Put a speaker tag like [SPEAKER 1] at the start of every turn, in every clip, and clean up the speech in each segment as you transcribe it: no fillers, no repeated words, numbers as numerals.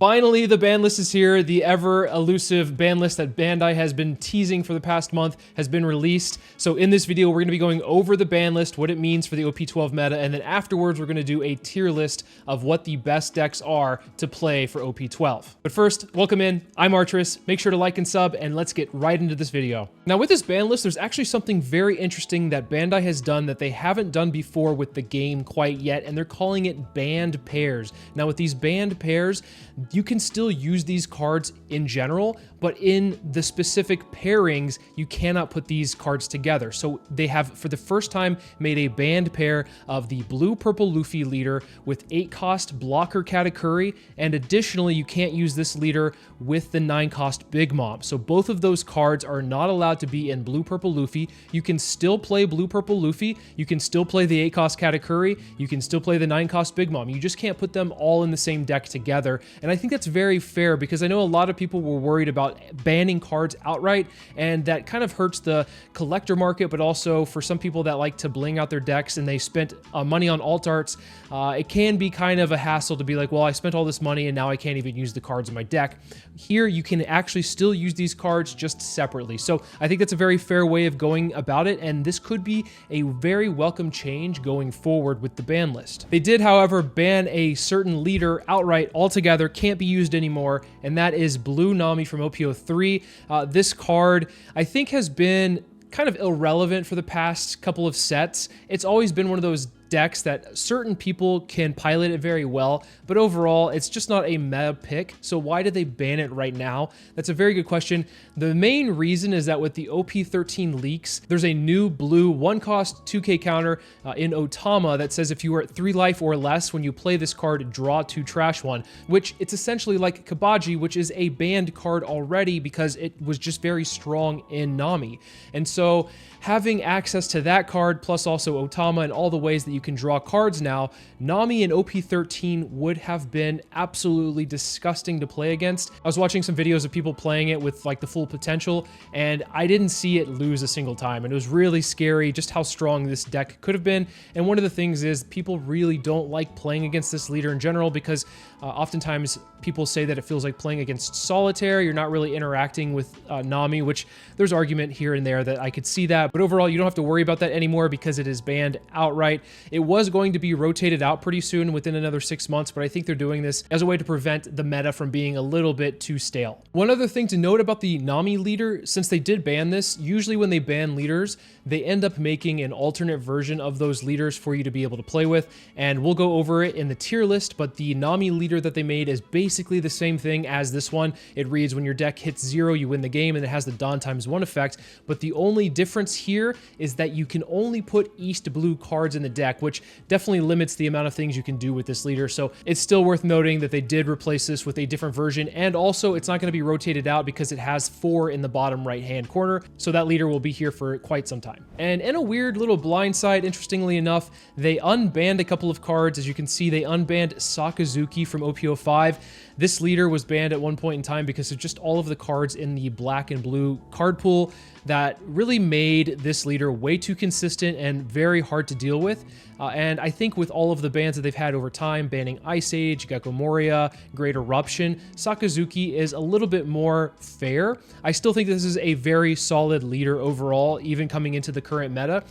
[SPEAKER 1] Finally, the ban list is here. The ever elusive ban list that Bandai has been teasing for the past month has been released. So in this video, we're going to be going over the ban list, what it means for the OP12 meta, and then afterwards, we're going to do a tier list of what the best decks are to play for OP12. But first, welcome in. I'm Artress. Make sure to like and sub, and let's get right into this video. Now, with this ban list, there's actually something very interesting that Bandai has done that they haven't done before with the game quite yet, and they're calling it banned pairs. Now, with these banned pairs, you can still use these cards in general, but in the specific pairings, you cannot put these cards together. So they have, for the first time, made a banned pair of the blue-purple Luffy leader with 8-cost blocker Katakuri, and additionally, you can't use this leader with the 9-cost Big Mom. So both of those cards are not allowed to be in blue-purple Luffy. You can still play blue-purple Luffy, you can still play the 8-cost Katakuri, you can still play the 9-cost Big Mom. You just can't put them all in the same deck together, and I think that's very fair because I know a lot of people were worried about banning cards outright, and that kind of hurts the collector market, but also for some people that like to bling out their decks and they spent money on alt arts, it can be kind of a hassle to be like, well, I spent all this money and now I can't even use the cards in my deck. Here, you can actually still use these cards just separately. So I think that's a very fair way of going about it, and this could be a very welcome change going forward with the ban list. They did, however, ban a certain leader outright altogether, can't be used anymore, and that is Blue Nami from OP03. This card, I think, has been kind of irrelevant for the past couple of sets. It's always been one of those decks that certain people can pilot it very well, but overall, it's just not a meta pick. So why did they ban it right now? That's a very good question. The main reason is that with the OP13 leaks, there's a new blue 1-cost 2k counter in Otama that says if you are at 3 life or less when you play this card, draw 2 trash 1, which it's essentially like Kabaji, which is a banned card already because it was just very strong in Nami. And so having access to that card, plus also Otama and all the ways that you can draw cards now, Nami in OP13 would have been absolutely disgusting to play against. I was watching some videos of people playing it with like the full potential, and I didn't see it lose a single time. And it was really scary just how strong this deck could have been. And one of the things is people really don't like playing against this leader in general because oftentimes people say that it feels like playing against solitaire. You're not really interacting with Nami, which there's argument here and there that I could see that. But overall, you don't have to worry about that anymore because it is banned outright. It was going to be rotated out pretty soon within another 6 months, but I think they're doing this as a way to prevent the meta from being a little bit too stale. One other thing to note about the Nami leader, since they did ban this, usually when they ban leaders, they end up making an alternate version of those leaders for you to be able to play with, and we'll go over it in the tier list, but the Nami leader that they made is basically the same thing as this one. It reads, when your deck hits 0, you win the game, and it has the Dawn ×1 effect, but the only difference here is that you can only put East blue cards in the deck, which definitely limits the amount of things you can do with this leader. So it's still worth noting that they did replace this with a different version, and also it's not going to be rotated out because it has 4 in the bottom right hand corner, so that leader will be here for quite some time. And in a weird little blindside, interestingly enough, they unbanned a couple of cards. As you can see, they unbanned Sakazuki from OP05. This leader was banned at one point in time because of just all of the cards in the black and blue card pool that really made this leader way too consistent and very hard to deal with. And I think with all of the bans that they've had over time, banning Ice Age, Gecko Moria, Great Eruption, Sakazuki is a little bit more fair. I still think this is a very solid leader overall, even coming into the current meta,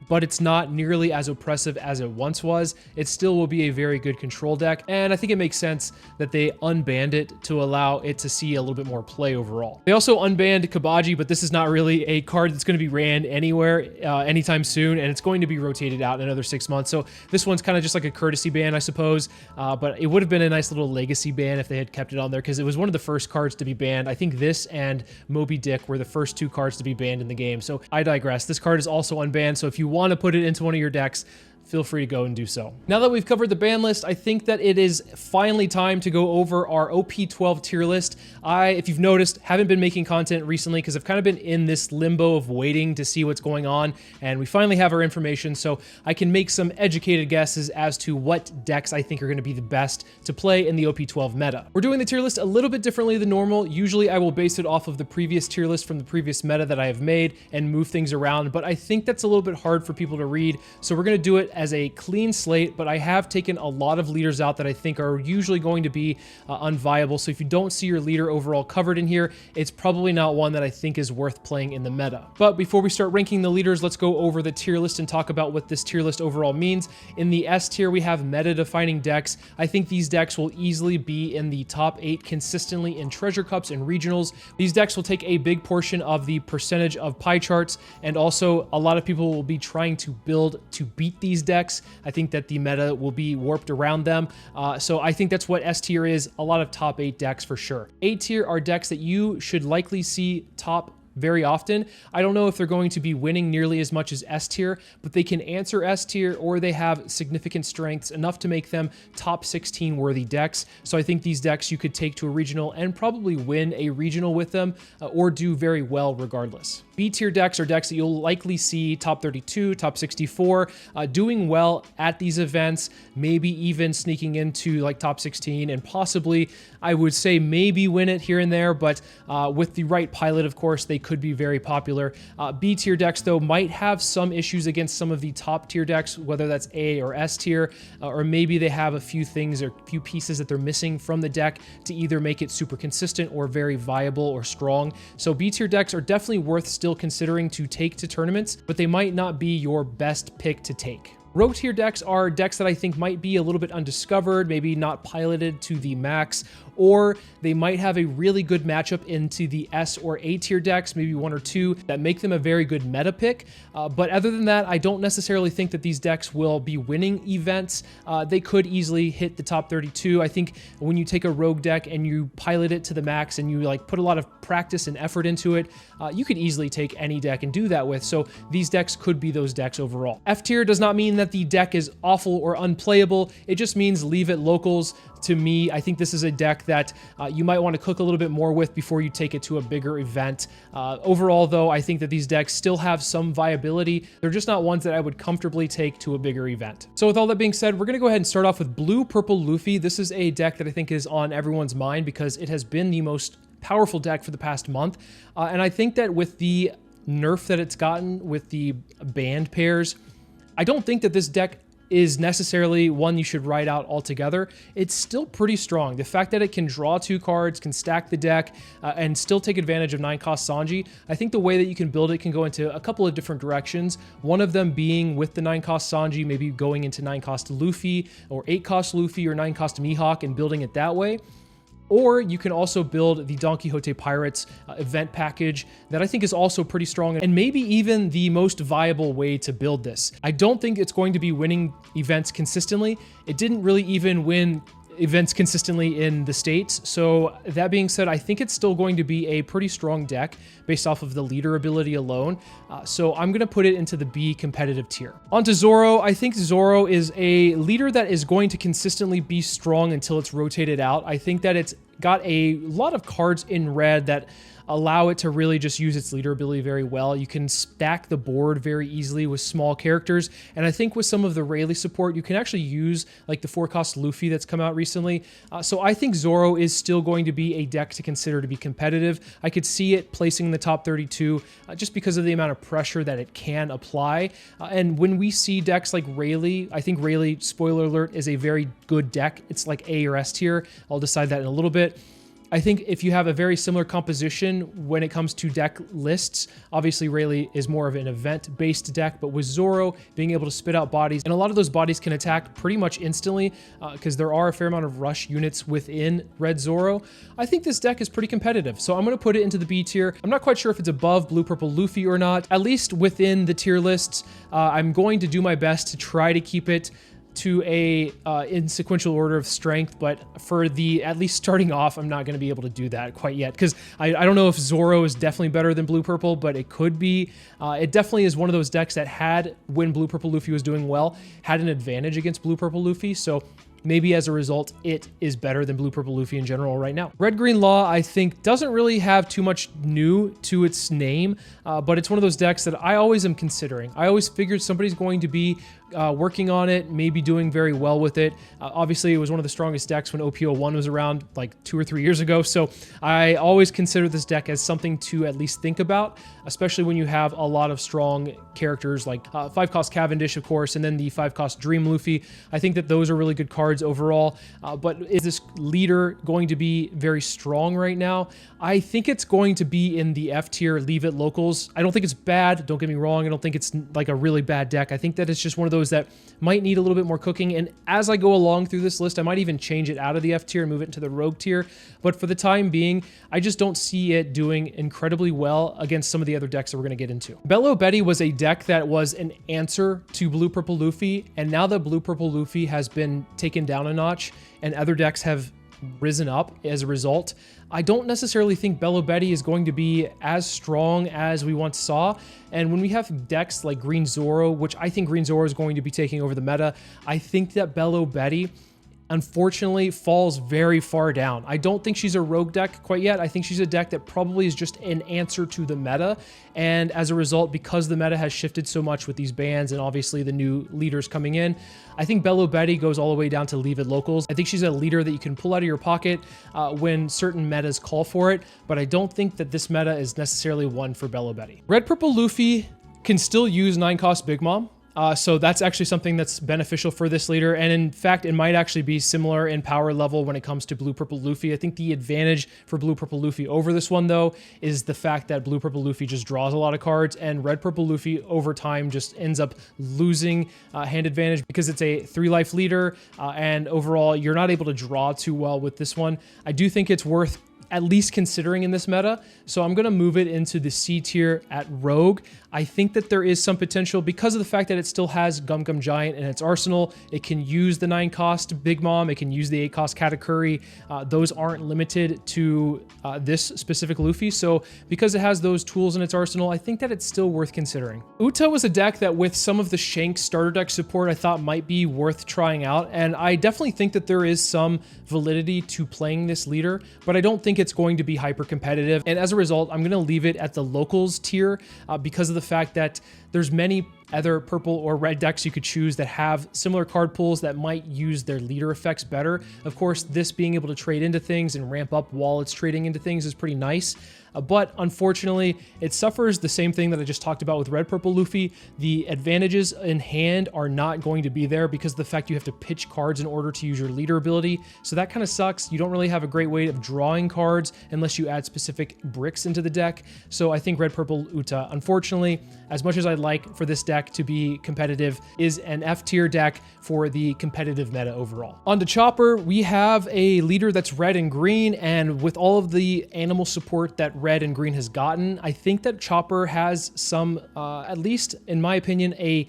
[SPEAKER 1] but it's not nearly as oppressive as it once was. It still will be a very good control deck, and I think it makes sense that they unbanned it to allow it to see a little bit more play overall. They also unbanned Kabaji, but this is not really a card that's going to be ran anywhere anytime soon, and it's going to be rotated out in another 6 months. So this one's kind of just like a courtesy ban, I suppose, but it would have been a nice little legacy ban if they had kept it on there because it was one of the first cards to be banned. I think this and Moby Dick were the first 2 cards to be banned in the game. So I digress. This card is also unbanned, so if you want to put it into one of your decks, feel free to go and do so. Now that we've covered the ban list, I think that it is finally time to go over our OP12 tier list. If you've noticed, haven't been making content recently because I've kind of been in this limbo of waiting to see what's going on, and we finally have our information, so I can make some educated guesses as to what decks I think are going to be the best to play in the OP12 meta. We're doing the tier list a little bit differently than normal. Usually I will base it off of the previous tier list from the previous meta that I have made and move things around, but I think that's a little bit hard for people to read, so we're going to do it as a clean slate, but I have taken a lot of leaders out that I think are usually going to be unviable. So if you don't see your leader overall covered in here, it's probably not one that I think is worth playing in the meta. But before we start ranking the leaders, let's go over the tier list and talk about what this tier list overall means. In the S tier, we have meta-defining decks. I think these decks will easily be in the top 8 consistently in treasure cups and regionals. These decks will take a big portion of the percentage of pie charts, and also a lot of people will be trying to build to beat these decks. I think that the meta will be warped around them. So I think that's what S tier is, a lot of top 8 decks for sure. A tier are decks that you should likely see top very often. I don't know if they're going to be winning nearly as much as S tier, but they can answer S tier, or they have significant strengths enough to make them top 16 worthy decks. So I think these decks you could take to a regional and probably win a regional with them, or do very well regardless. B tier decks are decks that you'll likely see top 32, top 64, doing well at these events, maybe even sneaking into like top 16, and possibly, I would say, maybe win it here and there, but with the right pilot, of course, they could be very popular. B tier decks, though, might have some issues against some of the top tier decks, whether that's A or S tier, or maybe they have a few things or few pieces that they're missing from the deck to either make it super consistent or very viable or strong. So B tier decks are definitely worth still considering to take to tournaments, but they might not be your best pick to take. Rogue tier decks are decks that I think might be a little bit undiscovered, maybe not piloted to the max, or they might have a really good matchup into the S or A tier decks, maybe 1 or 2, that make them a very good meta pick. But other than that, I don't necessarily think that these decks will be winning events. They could easily hit the top 32. I think when you take a rogue deck and you pilot it to the max and you like put a lot of practice and effort into it, you could easily take any deck and do that with. So these decks could be those decks overall. F tier does not mean that the deck is awful or unplayable. It just means leave it locals. To me, I think this is a deck that you might want to cook a little bit more with before you take it to a bigger event. Overall, though, I think that these decks still have some viability. They're just not ones that I would comfortably take to a bigger event. So with all that being said, we're going to go ahead and start off with Blue Purple Luffy. This is a deck that I think is on everyone's mind because it has been the most powerful deck for the past month. And I think that with the nerf that it's gotten with the banned pairs, I don't think that this deck is necessarily one you should write out altogether. It's still pretty strong. The fact that it can draw 2 cards, can stack the deck, and still take advantage of 9-cost Sanji, I think the way that you can build it can go into a couple of different directions. One of them being with the 9-cost Sanji, maybe going into 9-cost Luffy, or 8-cost Luffy, or 9-cost Mihawk, and building it that way. Or you can also build the Don Quixote Pirates event package that I think is also pretty strong and maybe even the most viable way to build this. I don't think it's going to be winning events consistently. It didn't really even win events consistently in the States. So that being said, I think it's still going to be a pretty strong deck based off of the leader ability alone. So I'm going to put it into the B competitive tier. On to Zoro. I think Zoro is a leader that is going to consistently be strong until it's rotated out. I think that it's got a lot of cards in red that allow it to really just use its leader ability very well. You can stack the board very easily with small characters, and I think with some of the Rayleigh support, you can actually use like the 4-cost Luffy that's come out recently. So I think Zoro is still going to be a deck to consider to be competitive. I could see it placing in the top 32 just because of the amount of pressure that it can apply. And when we see decks like Rayleigh, I think Rayleigh, spoiler alert, is a very good deck. It's like A or S tier. I'll decide that in a little bit. I think if you have a very similar composition when it comes to deck lists, obviously Rayleigh is more of an event-based deck, but with Zoro being able to spit out bodies, and a lot of those bodies can attack pretty much instantly because there are a fair amount of rush units within Red Zoro, I think this deck is pretty competitive. So I'm going to put it into the B tier. I'm not quite sure if it's above Blue Purple Luffy or not, at least within the tier lists. I'm going to do my best to try to keep it to a in sequential order of strength, but for the at least starting off, I'm not going to be able to do that quite yet because I don't know if Zoro is definitely better than Blue Purple, but it could be. It definitely is one of those decks that had, when Blue Purple Luffy was doing well, had an advantage against Blue Purple Luffy. So maybe as a result, it is better than Blue Purple Luffy in general right now. Red Green Law, I think, doesn't really have too much new to its name, but it's one of those decks that I always am considering. I always figured somebody's going to be working on it, maybe doing very well with it. Obviously, it was one of the strongest decks when OP01 was around like 2 or 3 years ago, so I always consider this deck as something to at least think about, especially when you have a lot of strong characters like 5-cost Cavendish, of course, and then the 5-cost Dream Luffy. I think that those are really good cards overall, but is this leader going to be very strong right now? I think it's going to be in the F tier, leave it locals. I don't think it's bad, don't get me wrong. I don't think it's like a really bad deck. I think that it's just one of those that might need a little bit more cooking, and as I go along through this list, I might even change it out of the F tier and move it into the Rogue tier, but for the time being, I just don't see it doing incredibly well against some of the other decks that we're going to get into. Belo Betty was a deck that was an answer to Blue Purple Luffy, and now that Blue Purple Luffy has been taken down a notch and other decks have risen up as a result, I don't necessarily think Belo Betty is going to be as strong as we once saw. And when we have decks like Green Zoro, which I think Green Zoro is going to be taking over the meta, I think that Belo Betty unfortunately falls very far down. I don't think she's a rogue deck quite yet. I think she's a deck that probably is just an answer to the meta. And as a result, because the meta has shifted so much with these bans and obviously the new leaders coming in, I think Belo Betty goes all the way down to leave it locals. I think she's a leader that you can pull out of your pocket when certain metas call for it, but I don't think that this meta is necessarily one for Belo Betty. Red Purple Luffy can still use 9-cost Big Mom. So that's actually something that's beneficial for this leader. And in fact, it might actually be similar in power level when it comes to Blue Purple Luffy. I think the advantage for Blue Purple Luffy over this one, though, is the fact that Blue Purple Luffy just draws a lot of cards, and Red Purple Luffy over time just ends up losing hand advantage because it's a 3-life leader. And overall, you're not able to draw too well with this one. I do think it's worth at least considering in this meta. So I'm going to move it into the C tier at Rogue. I think that there is some potential because of the fact that it still has Gum Gum Giant in its arsenal. It can use the 9-cost Big Mom. It can use the 8-cost Katakuri. Those aren't limited to this specific Luffy. So because it has those tools in its arsenal, I think that it's still worth considering. Uta was a deck that with some of the Shanks starter deck support, I thought might be worth trying out. And I definitely think that there is some validity to playing this leader, but I don't think it's going to be hyper competitive. And as a result, I'm going to leave it at the locals tier because of the fact that there's many other purple or red decks you could choose that have similar card pools that might use their leader effects better. Of course, this being able to trade into things and ramp up while it's trading into things is pretty nice. But unfortunately, it suffers the same thing that I just talked about with Red Purple Luffy. The advantages in hand are not going to be there because of the fact you have to pitch cards in order to use your leader ability. So that kind of sucks. You don't really have a great way of drawing cards unless you add specific bricks into the deck. So I think Red Purple Uta, unfortunately, as much as I'd like for this deck to be competitive, is an F tier deck for the competitive meta overall. On to Chopper, we have a leader that's red and green, and with all of the animal support that red and green has gotten, I think that Chopper has some, at least in my opinion, a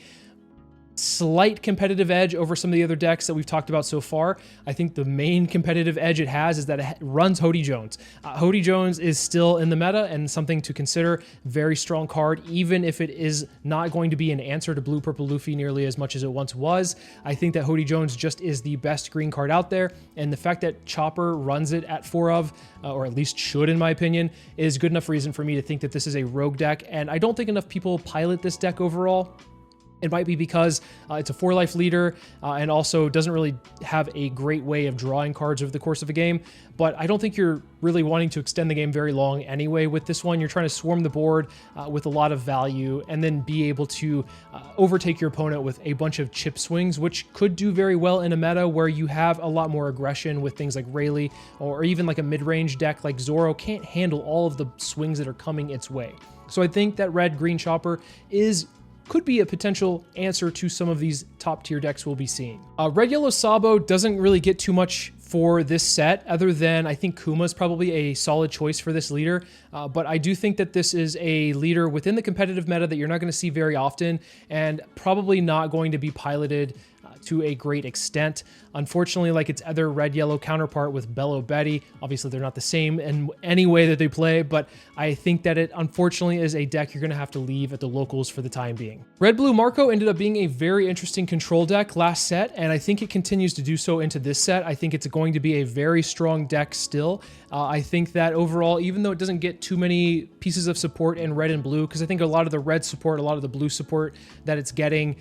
[SPEAKER 1] slight competitive edge over some of the other decks that we've talked about so far. I think the main competitive edge it has is that it runs Hody Jones. Hody Jones is still in the meta and something to consider. Very strong card, even if it is not going to be an answer to Blue Purple Luffy nearly as much as it once was. I think that Hody Jones just is the best green card out there, and the fact that Chopper runs it at 4 of, or at least should in my opinion, is good enough reason for me to think that this is a rogue deck, and I don't think enough people pilot this deck overall. It might be because it's a 4-life leader and also doesn't really have a great way of drawing cards over the course of a game, but I don't think you're really wanting to extend the game very long anyway with this one. You're trying to swarm the board with a lot of value and then be able to overtake your opponent with a bunch of chip swings, which could do very well in a meta where you have a lot more aggression with things like Rayleigh, or even like a mid-range deck like Zoro can't handle all of the swings that are coming its way. So I think that red-green Chopper could be a potential answer to some of these top tier decks we'll be seeing. Red Yellow Sabo doesn't really get too much for this set, other than I think Kuma's probably a solid choice for this leader, but I do think that this is a leader within the competitive meta that you're not going to see very often, and probably not going to be piloted to a great extent. Unfortunately, like its other red-yellow counterpart with Belo Betty, obviously they're not the same in any way that they play, but I think that it unfortunately is a deck you're going to have to leave at the locals for the time being. Red-Blue Marco ended up being a very interesting control deck last set, and I think it continues to do so into this set. I think it's going to be a very strong deck still. I think that overall, even though it doesn't get too many pieces of support in red and blue, because I think a lot of the red support, a lot of the blue support that it's getting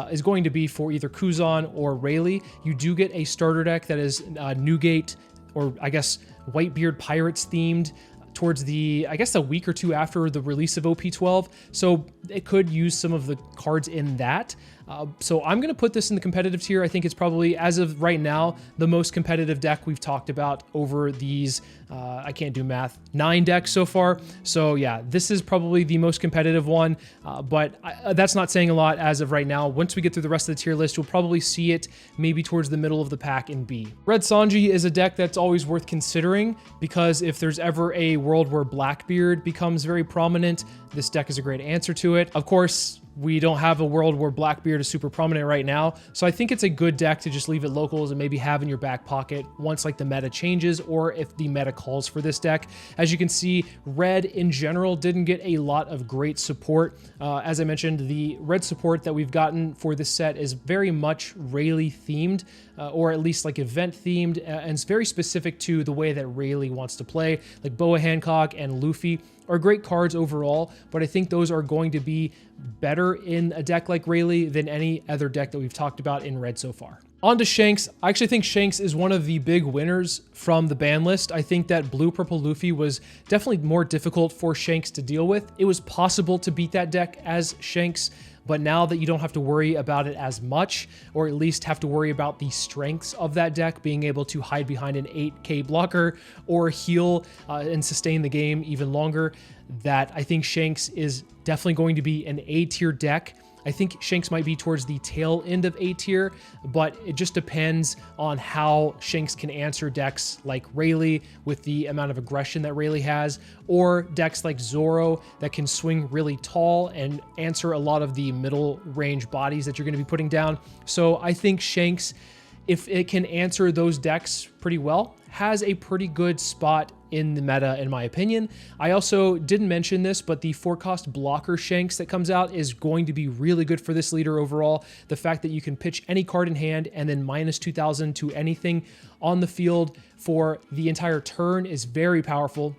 [SPEAKER 1] is going to be for either Kuzan or Rayleigh. You do get a starter deck that is Newgate, or I guess Whitebeard Pirates themed, towards the, I guess, a week or two after the release of OP12. So it could use some of the cards in that. So I'm going to put this in the competitive tier. I think it's probably, as of right now, the most competitive deck we've talked about over these, I can't do math, 9 decks so far. So yeah, this is probably the most competitive one, but that's not saying a lot as of right now. Once we get through the rest of the tier list, you'll probably see it maybe towards the middle of the pack in B. Red Sanji is a deck that's always worth considering, because if there's ever a world where Blackbeard becomes very prominent, this deck is a great answer to it. Of course, we don't have a world where Blackbeard is super prominent right now, so I think it's a good deck to just leave at locals and maybe have in your back pocket once like the meta changes, or if the meta calls for this deck. As you can see, red in general didn't get a lot of great support. As I mentioned, the red support that we've gotten for this set is very much Rayleigh themed, or at least like event themed, and it's very specific to the way that Rayleigh wants to play. Like Boa Hancock and Luffy are great cards overall, but I think those are going to be better in a deck like Rayleigh than any other deck that we've talked about in red so far. On to Shanks. I actually think Shanks is one of the big winners from the ban list. I think that Blue Purple Luffy was definitely more difficult for Shanks to deal with. It was possible to beat that deck as Shanks, but now that you don't have to worry about it as much, or at least have to worry about the strengths of that deck, being able to hide behind an 8k blocker or heal and sustain the game even longer, that I think Shanks is definitely going to be an A tier deck. I think Shanks might be towards the tail end of A tier, but it just depends on how Shanks can answer decks like Rayleigh with the amount of aggression that Rayleigh has, or decks like Zoro that can swing really tall and answer a lot of the middle range bodies that you're going to be putting down. So I think Shanks, if it can answer those decks pretty well, has a pretty good spot in the meta, in my opinion. I also didn't mention this, but the 4-cost blocker Shanks that comes out is going to be really good for this leader overall. The fact that you can pitch any card in hand and then minus 2,000 to anything on the field for the entire turn is very powerful,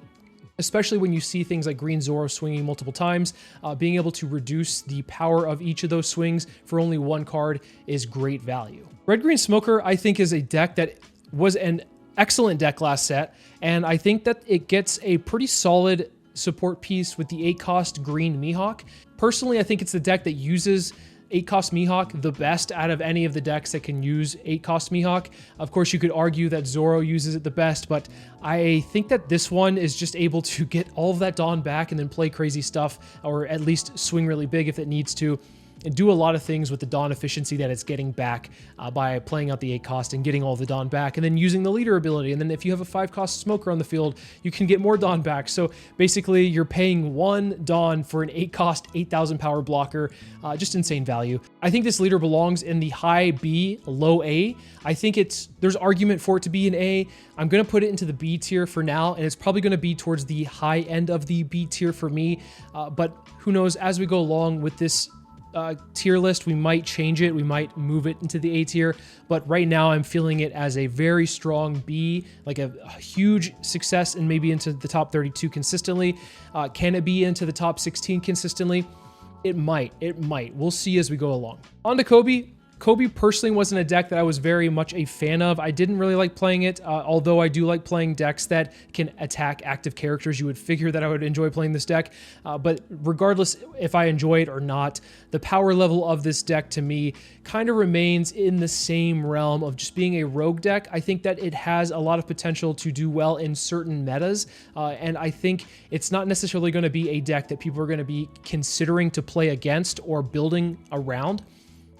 [SPEAKER 1] especially when you see things like Green Zoro swinging multiple times. Being able to reduce the power of each of those swings for only one card is great value. Red Green Smoker, I think, is a deck that was an excellent deck last set, and I think that it gets a pretty solid support piece with the 8-cost green Mihawk. Personally, I think it's the deck that uses 8-cost Mihawk the best out of any of the decks that can use 8-cost Mihawk. Of course, you could argue that Zoro uses it the best, but I think that this one is just able to get all of that Dawn back and then play crazy stuff, or at least swing really big if it needs to, and do a lot of things with the Dawn efficiency that it's getting back by playing out the 8-cost and getting all the Dawn back, and then using the leader ability. And then if you have a 5-cost Smoker on the field, you can get more Dawn back. So basically, you're paying 1 Dawn for an 8-cost, 8,000 power blocker. Just insane value. I think this leader belongs in the high B, low A. I think there's argument for it to be an A. I'm going to put it into the B tier for now, and it's probably going to be towards the high end of the B tier for me. But who knows, as we go along with this tier list, we might change it, we might move it into the A tier, but right now I'm feeling it as a very strong B, like a huge success and maybe into the top 32 consistently. Can it be into the top 16 consistently? It might. We'll see as we go along. On to Koby. Koby personally wasn't a deck that I was very much a fan of. I didn't really like playing it, although I do like playing decks that can attack active characters. You would figure that I would enjoy playing this deck, but regardless if I enjoy it or not, the power level of this deck to me kind of remains in the same realm of just being a rogue deck. I think that it has a lot of potential to do well in certain metas, and I think it's not necessarily going to be a deck that people are going to be considering to play against or building around.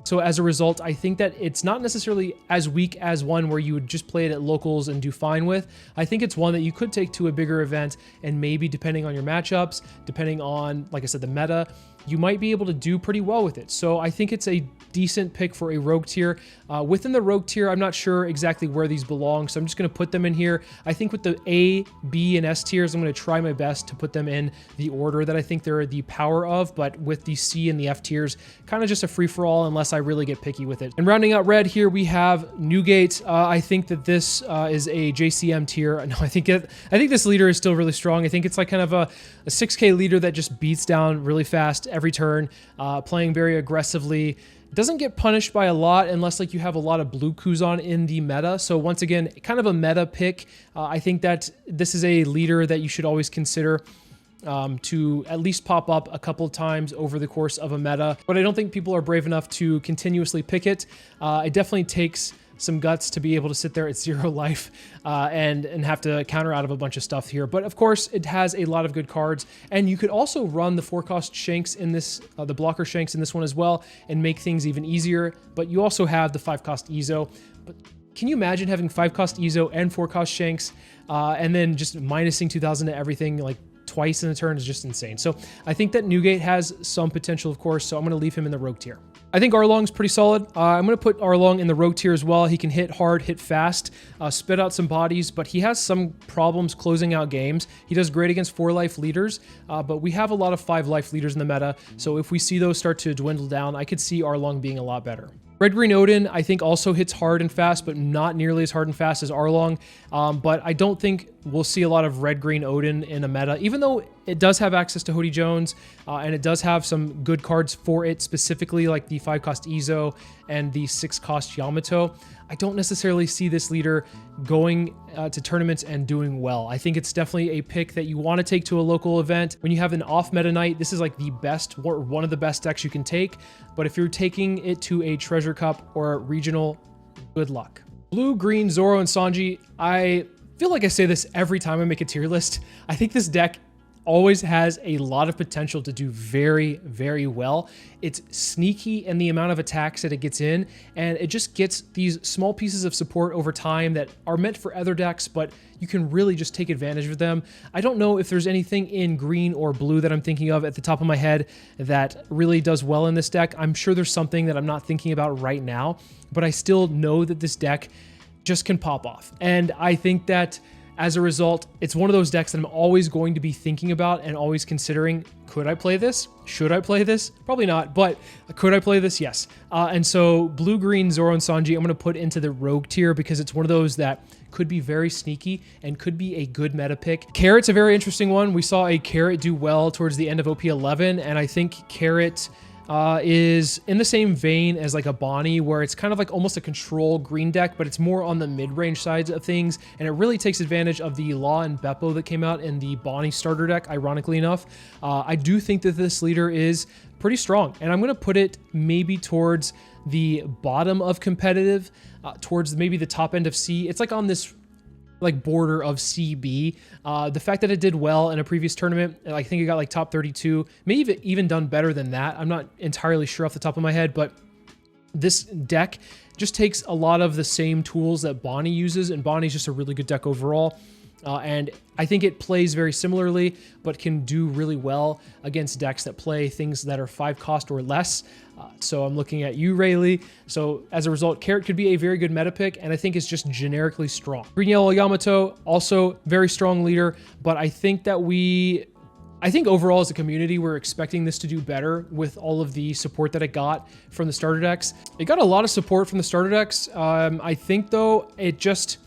[SPEAKER 1] So as a result, I think that it's not necessarily as weak as one where you would just play it at locals and do fine with. I think it's one that you could take to a bigger event, and maybe depending on your matchups, depending on, like I said, the meta, you might be able to do pretty well with it. So I think it's a decent pick for a rogue tier. Within the rogue tier, I'm not sure exactly where these belong, so I'm just going to put them in here. I think with the A, B, and S tiers, I'm going to try my best to put them in the order that I think they're the power of, but with the C and the F tiers, kind of just a free-for-all unless I really get picky with it. And rounding out red here, we have Newgate. I think that this is a JCM tier. No, I think this leader is still really strong. I think it's like kind of a 6K leader that just beats down really fast every turn, playing very aggressively. Doesn't get punished by a lot unless like you have a lot of blue Kuzan in the meta. So once again, kind of a meta pick. I think that this is a leader that you should always consider to at least pop up a couple of times over the course of a meta. But I don't think people are brave enough to continuously pick it. It definitely takes some guts to be able to sit there at 0 life and have to counter out of a bunch of stuff here. But of course, it has a lot of good cards. And you could also run the 4-cost Shanks in this, the blocker Shanks in this one as well, and make things even easier. But you also have the 5-cost Izo. But can you imagine having 5-cost Izo and 4-cost Shanks and then just minusing 2,000 to everything like twice in a turn is just insane. So I think that Newgate has some potential, of course, so I'm going to leave him in the rogue tier. I think Arlong's pretty solid. I'm going to put Arlong in the rogue tier as well. He can hit hard, hit fast, spit out some bodies, but he has some problems closing out games. He does great against 4-life leaders, but we have a lot of 5-life leaders in the meta, so if we see those start to dwindle down, I could see Arlong being a lot better. Red-green Oden, I think, also hits hard and fast, but not nearly as hard and fast as Arlong. But I don't think we'll see a lot of red-green Oden in a meta, even though it does have access to Hody Jones, and it does have some good cards for it, specifically like the 5-cost Izo and the 6-cost Yamato. I don't necessarily see this leader going to tournaments and doing well. I think it's definitely a pick that you want to take to a local event. When you have an off-meta night, this is like the best, or one of the best decks you can take. But if you're taking it to a Treasure Cup or a regional, good luck. Blue, green, Zoro, and Sanji. I feel like I say this every time I make a tier list. I think this deck always has a lot of potential to do very, very well. It's sneaky in the amount of attacks that it gets in, and it just gets these small pieces of support over time that are meant for other decks, but you can really just take advantage of them. I don't know if there's anything in green or blue that I'm thinking of at the top of my head that really does well in this deck. I'm sure there's something that I'm not thinking about right now, but I still know that this deck just can pop off. And I think that as a result, it's one of those decks that I'm always going to be thinking about and always considering, could I play this? Should I play this? Probably not, but could I play this? Yes. And so blue, green, Zoro, and Sanji, I'm going to put into the rogue tier because it's one of those that could be very sneaky and could be a good meta pick. Carrot's a very interesting one. We saw a Carrot do well towards the end of OP 11, and I think Carrot is in the same vein as like a Bonney, where it's kind of like almost a control green deck, but it's more on the mid-range sides of things, and it really takes advantage of the Law and Beppo that came out in the Bonney starter deck, ironically enough. I do think that this leader is pretty strong, and I'm going to put it maybe towards the bottom of competitive, towards maybe the top end of C. It's like on this like border of CB. The fact that it did well in a previous tournament, I think it got like top 32, maybe even done better than that. I'm not entirely sure off the top of my head, but this deck just takes a lot of the same tools that Bonney uses, and Bonney's just a really good deck overall. And I think it plays very similarly, but can do really well against decks that play things that are 5-cost or less. So I'm looking at you, Rayleigh. So as a result, Carrot could be a very good meta pick, and I think it's just generically strong. Green, yellow, Yamato, also very strong leader, but I think that I think overall as a community, we're expecting this to do better with all of the support that it got from the starter decks. It got a lot of support from the starter decks. I think though, it just,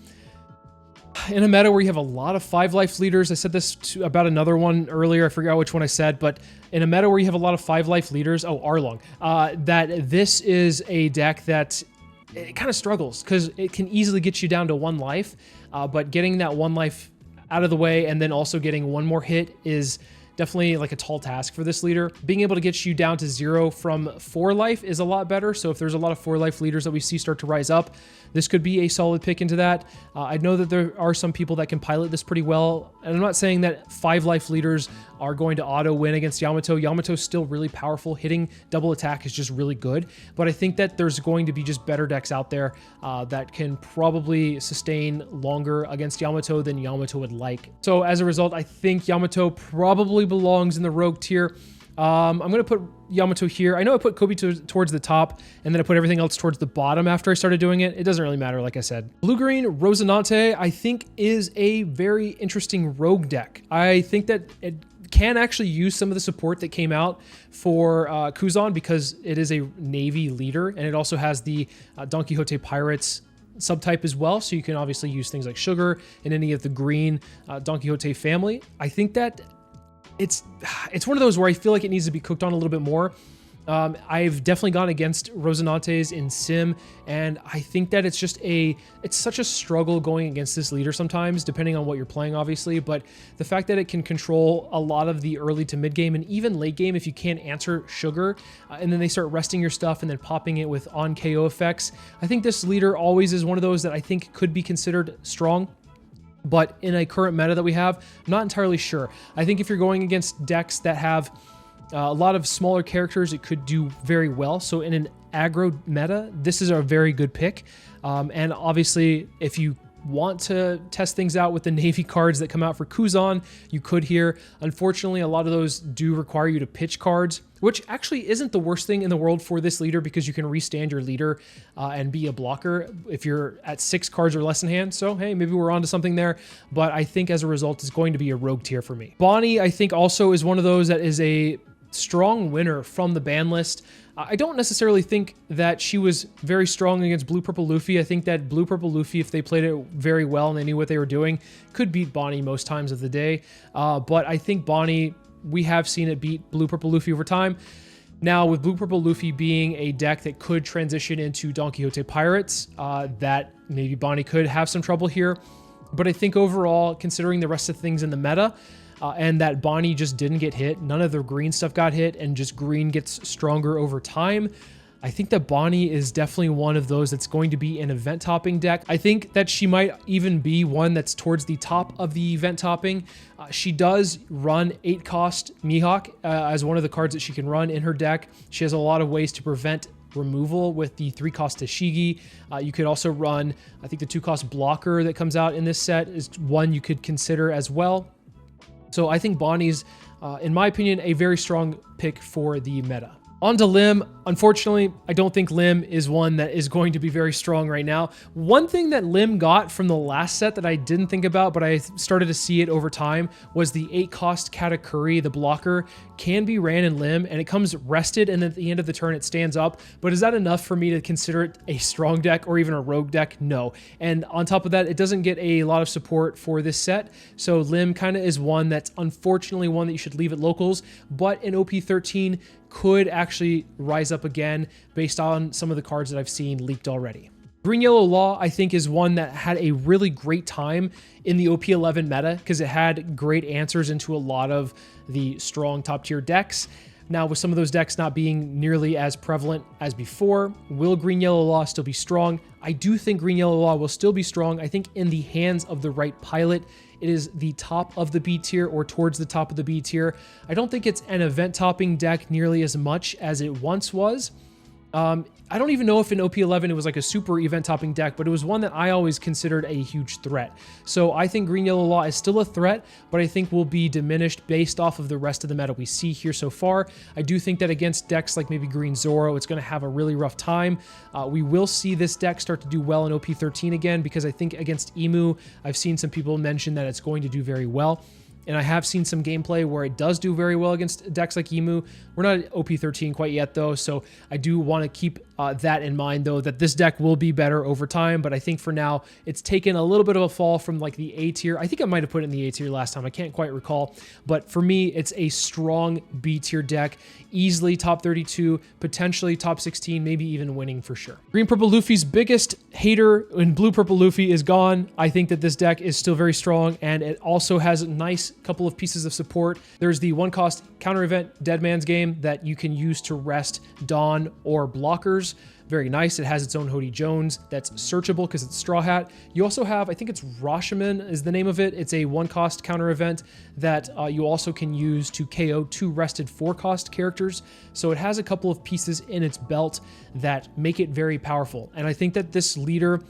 [SPEAKER 1] in a meta where you have a lot of 5-life leaders, I said this about another one earlier, I forgot which one I said, but in a meta where you have a lot of 5-life leaders, Arlong, that this is a deck that it kind of struggles because it can easily get you down to 1 life, but getting that 1 life out of the way and then also getting 1 more hit is definitely like a tall task for this leader. Being able to get you down to 0 from 4 life is a lot better. So if there's a lot of 4-life leaders that we see start to rise up, this could be a solid pick into that. I know that there are some people that can pilot this pretty well. And I'm not saying that 5-life leaders are going to auto win against Yamato. Yamato's still really powerful. Hitting double attack is just really good. But I think that there's going to be just better decks out there that can probably sustain longer against Yamato than Yamato would like. So as a result, I think Yamato probably belongs in the rogue tier. I'm going to put Yamato here. I know I put Koby towards the top, and then I put everything else towards the bottom after I started doing it. It doesn't really matter, like I said. Blue-green Rosinante, I think, is a very interesting rogue deck. I think that it can actually use some of the support that came out for Kuzan because it is a Navy leader, and it also has the Don Quixote Pirates subtype as well, so you can obviously use things like Sugar and any of the green Don Quixote family. I think that it's one of those where I feel like it needs to be cooked on a little bit more. I've definitely gone against Rosinantes in Sim, and I think that it's such a struggle going against this leader sometimes, depending on what you're playing, obviously, but the fact that it can control a lot of the early to mid game and even late game if you can't answer Sugar, and then they start resting your stuff and then popping it with on KO effects. I think this leader always is one of those that I think could be considered strong. But in a current meta that we have, I'm not entirely sure. I think if you're going against decks that have a lot of smaller characters, it could do very well. So in an aggro meta, this is a very good pick. And obviously, if you want to test things out with the Navy cards that come out for Kuzan, you could here. Unfortunately, a lot of those do require you to pitch cards, which actually isn't the worst thing in the world for this leader because you can restand your leader and be a blocker if you're at 6 cards or less in hand. So, hey, maybe we're onto something there. But I think as a result, it's going to be a rogue tier for me. Bonney, I think, also is one of those that is a strong winner from the ban list. I don't necessarily think that she was very strong against Blue Purple Luffy. I think that Blue Purple Luffy, if they played it very well and they knew what they were doing, could beat Bonney most times of the day. But I think Bonney, we have seen it beat Blue Purple Luffy over time. Now, with Blue Purple Luffy being a deck that could transition into Don Quixote Pirates, that maybe Bonney could have some trouble here. But I think overall, considering the rest of things in the meta, and that Bonney just didn't get hit, none of the green stuff got hit, and just green gets stronger over time, I think that Bonney is definitely one of those that's going to be an event topping deck. I think that she might even be one that's towards the top of the event topping. She does run 8 cost Mihawk as one of the cards that she can run in her deck. She has a lot of ways to prevent removal with the 3 cost Tashigi. You could also run, I think the 2 cost blocker that comes out in this set is one you could consider as well. So I think Bonney's, in my opinion, a very strong pick for the meta. On to Lim. Unfortunately, I don't think Lim is one that is going to be very strong right now. One thing that Lim got from the last set that I didn't think about, but I started to see it over time, was the 8 cost Katakuri, the blocker, can be ran in Lim, and it comes rested, and at the end of the turn it stands up. But is that enough for me to consider it a strong deck or even a rogue deck? No. And on top of that, it doesn't get a lot of support for this set. So Lim kind of is one that's unfortunately one that you should leave at locals, but in OP13 could actually rise up again based on some of the cards that I've seen leaked already. Green Yellow Law, I think, is one that had a really great time in the OP11 meta because it had great answers into a lot of the strong top tier decks. Now, with some of those decks not being nearly as prevalent as before, will Green Yellow Law still be strong? I do think Green Yellow Law will still be strong. I think in the hands of the right pilot, it is the top of the B tier or towards the top of the B tier. I don't think it's an event topping deck nearly as much as it once was. I don't even know if in OP11 it was like a super event topping deck, but it was one that I always considered a huge threat. So I think Green Yellow Law is still a threat, but I think will be diminished based off of the rest of the meta we see here so far. I do think that against decks like maybe Green Zoro, it's going to have a really rough time. We will see this deck start to do well in OP13 again, because I think against Emu, I've seen some people mention that it's going to do very well. And I have seen some gameplay where it does do very well against decks like Emu. We're not at OP13 quite yet, though, so I do want to keep that in mind, though, that this deck will be better over time. But I think for now, it's taken a little bit of a fall from like the A tier. I think I might have put it in the A tier last time. I can't quite recall. But for me, it's a strong B tier deck. Easily top 32, potentially top 16, maybe even winning for sure. Green Purple Luffy's biggest hater in Blue Purple Luffy is gone. I think that this deck is still very strong, and it also has a nice couple of pieces of support. There's the 1 cost counter event Dead Man's Game that you can use to rest Dawn or blockers. Very nice. It has its own Hody Jones that's searchable because it's Straw Hat. You also have, I think it's Rashomon is the name of it. It's a 1 cost counter event that you also can use to KO 2 rested 4 cost characters. So it has a couple of pieces in its belt that make it very powerful. And I think that this leader,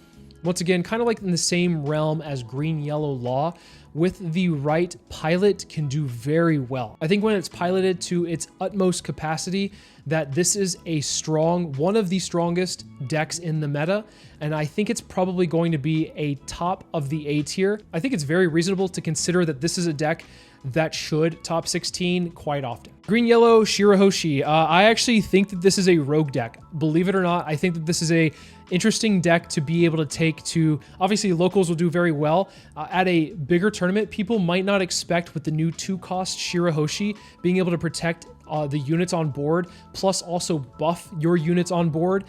[SPEAKER 1] once again, kind of like in the same realm as Green Yellow Law, with the right pilot can do very well. I think when it's piloted to its utmost capacity, that this is one of the strongest decks in the meta, and I think it's probably going to be a top of the A tier. I think it's very reasonable to consider that this is a deck that should top 16 quite often. Green Yellow Shirahoshi. I actually think that this is a rogue deck. Believe it or not, I think that this is a interesting deck to be able to take to, obviously locals will do very well. At a bigger tournament, people might not expect with the new 2-cost Shirahoshi being able to protect the units on board, plus also buff your units on board.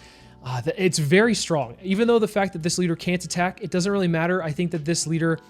[SPEAKER 1] It's very strong. Even though the fact that this leader can't attack, it doesn't really matter. I think that this leader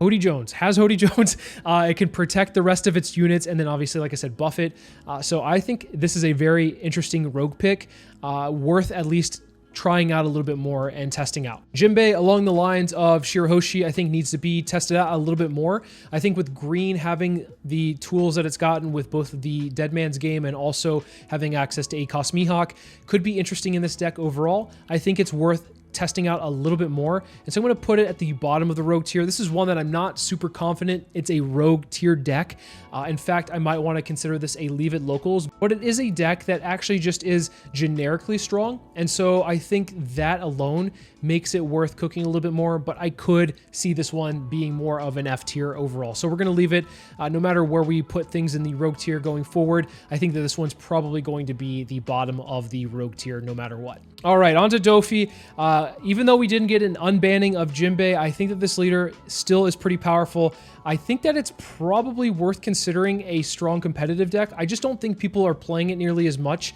[SPEAKER 1] Hody Jones has Hody Jones. It can protect the rest of its units, and then obviously, like I said, buff it. So I think this is a very interesting rogue pick, worth at least trying out a little bit more and testing out. Jinbe, along the lines of Shirahoshi, I think needs to be tested out a little bit more. I think with green having the tools that it's gotten with both the Dead Man's Game and also having access to 8-cost Mihawk could be interesting in this deck overall. I think it's worth testing out a little bit more, and so I'm going to put it at the bottom of the rogue tier. This is one that I'm not super confident it's a rogue tier deck. In fact, I might want to consider this a leave it locals, but it is a deck that actually just is generically strong, and so I think that alone makes it worth cooking a little bit more, but I could see this one being more of an F tier overall. So we're going to leave it no matter where we put things in the rogue tier going forward. I think that this one's probably going to be the bottom of the rogue tier no matter what. All right, on to Doffy. Even though we didn't get an unbanning of Jinbe, I think that this leader still is pretty powerful. I think that it's probably worth considering a strong competitive deck. I just don't think people are playing it nearly as much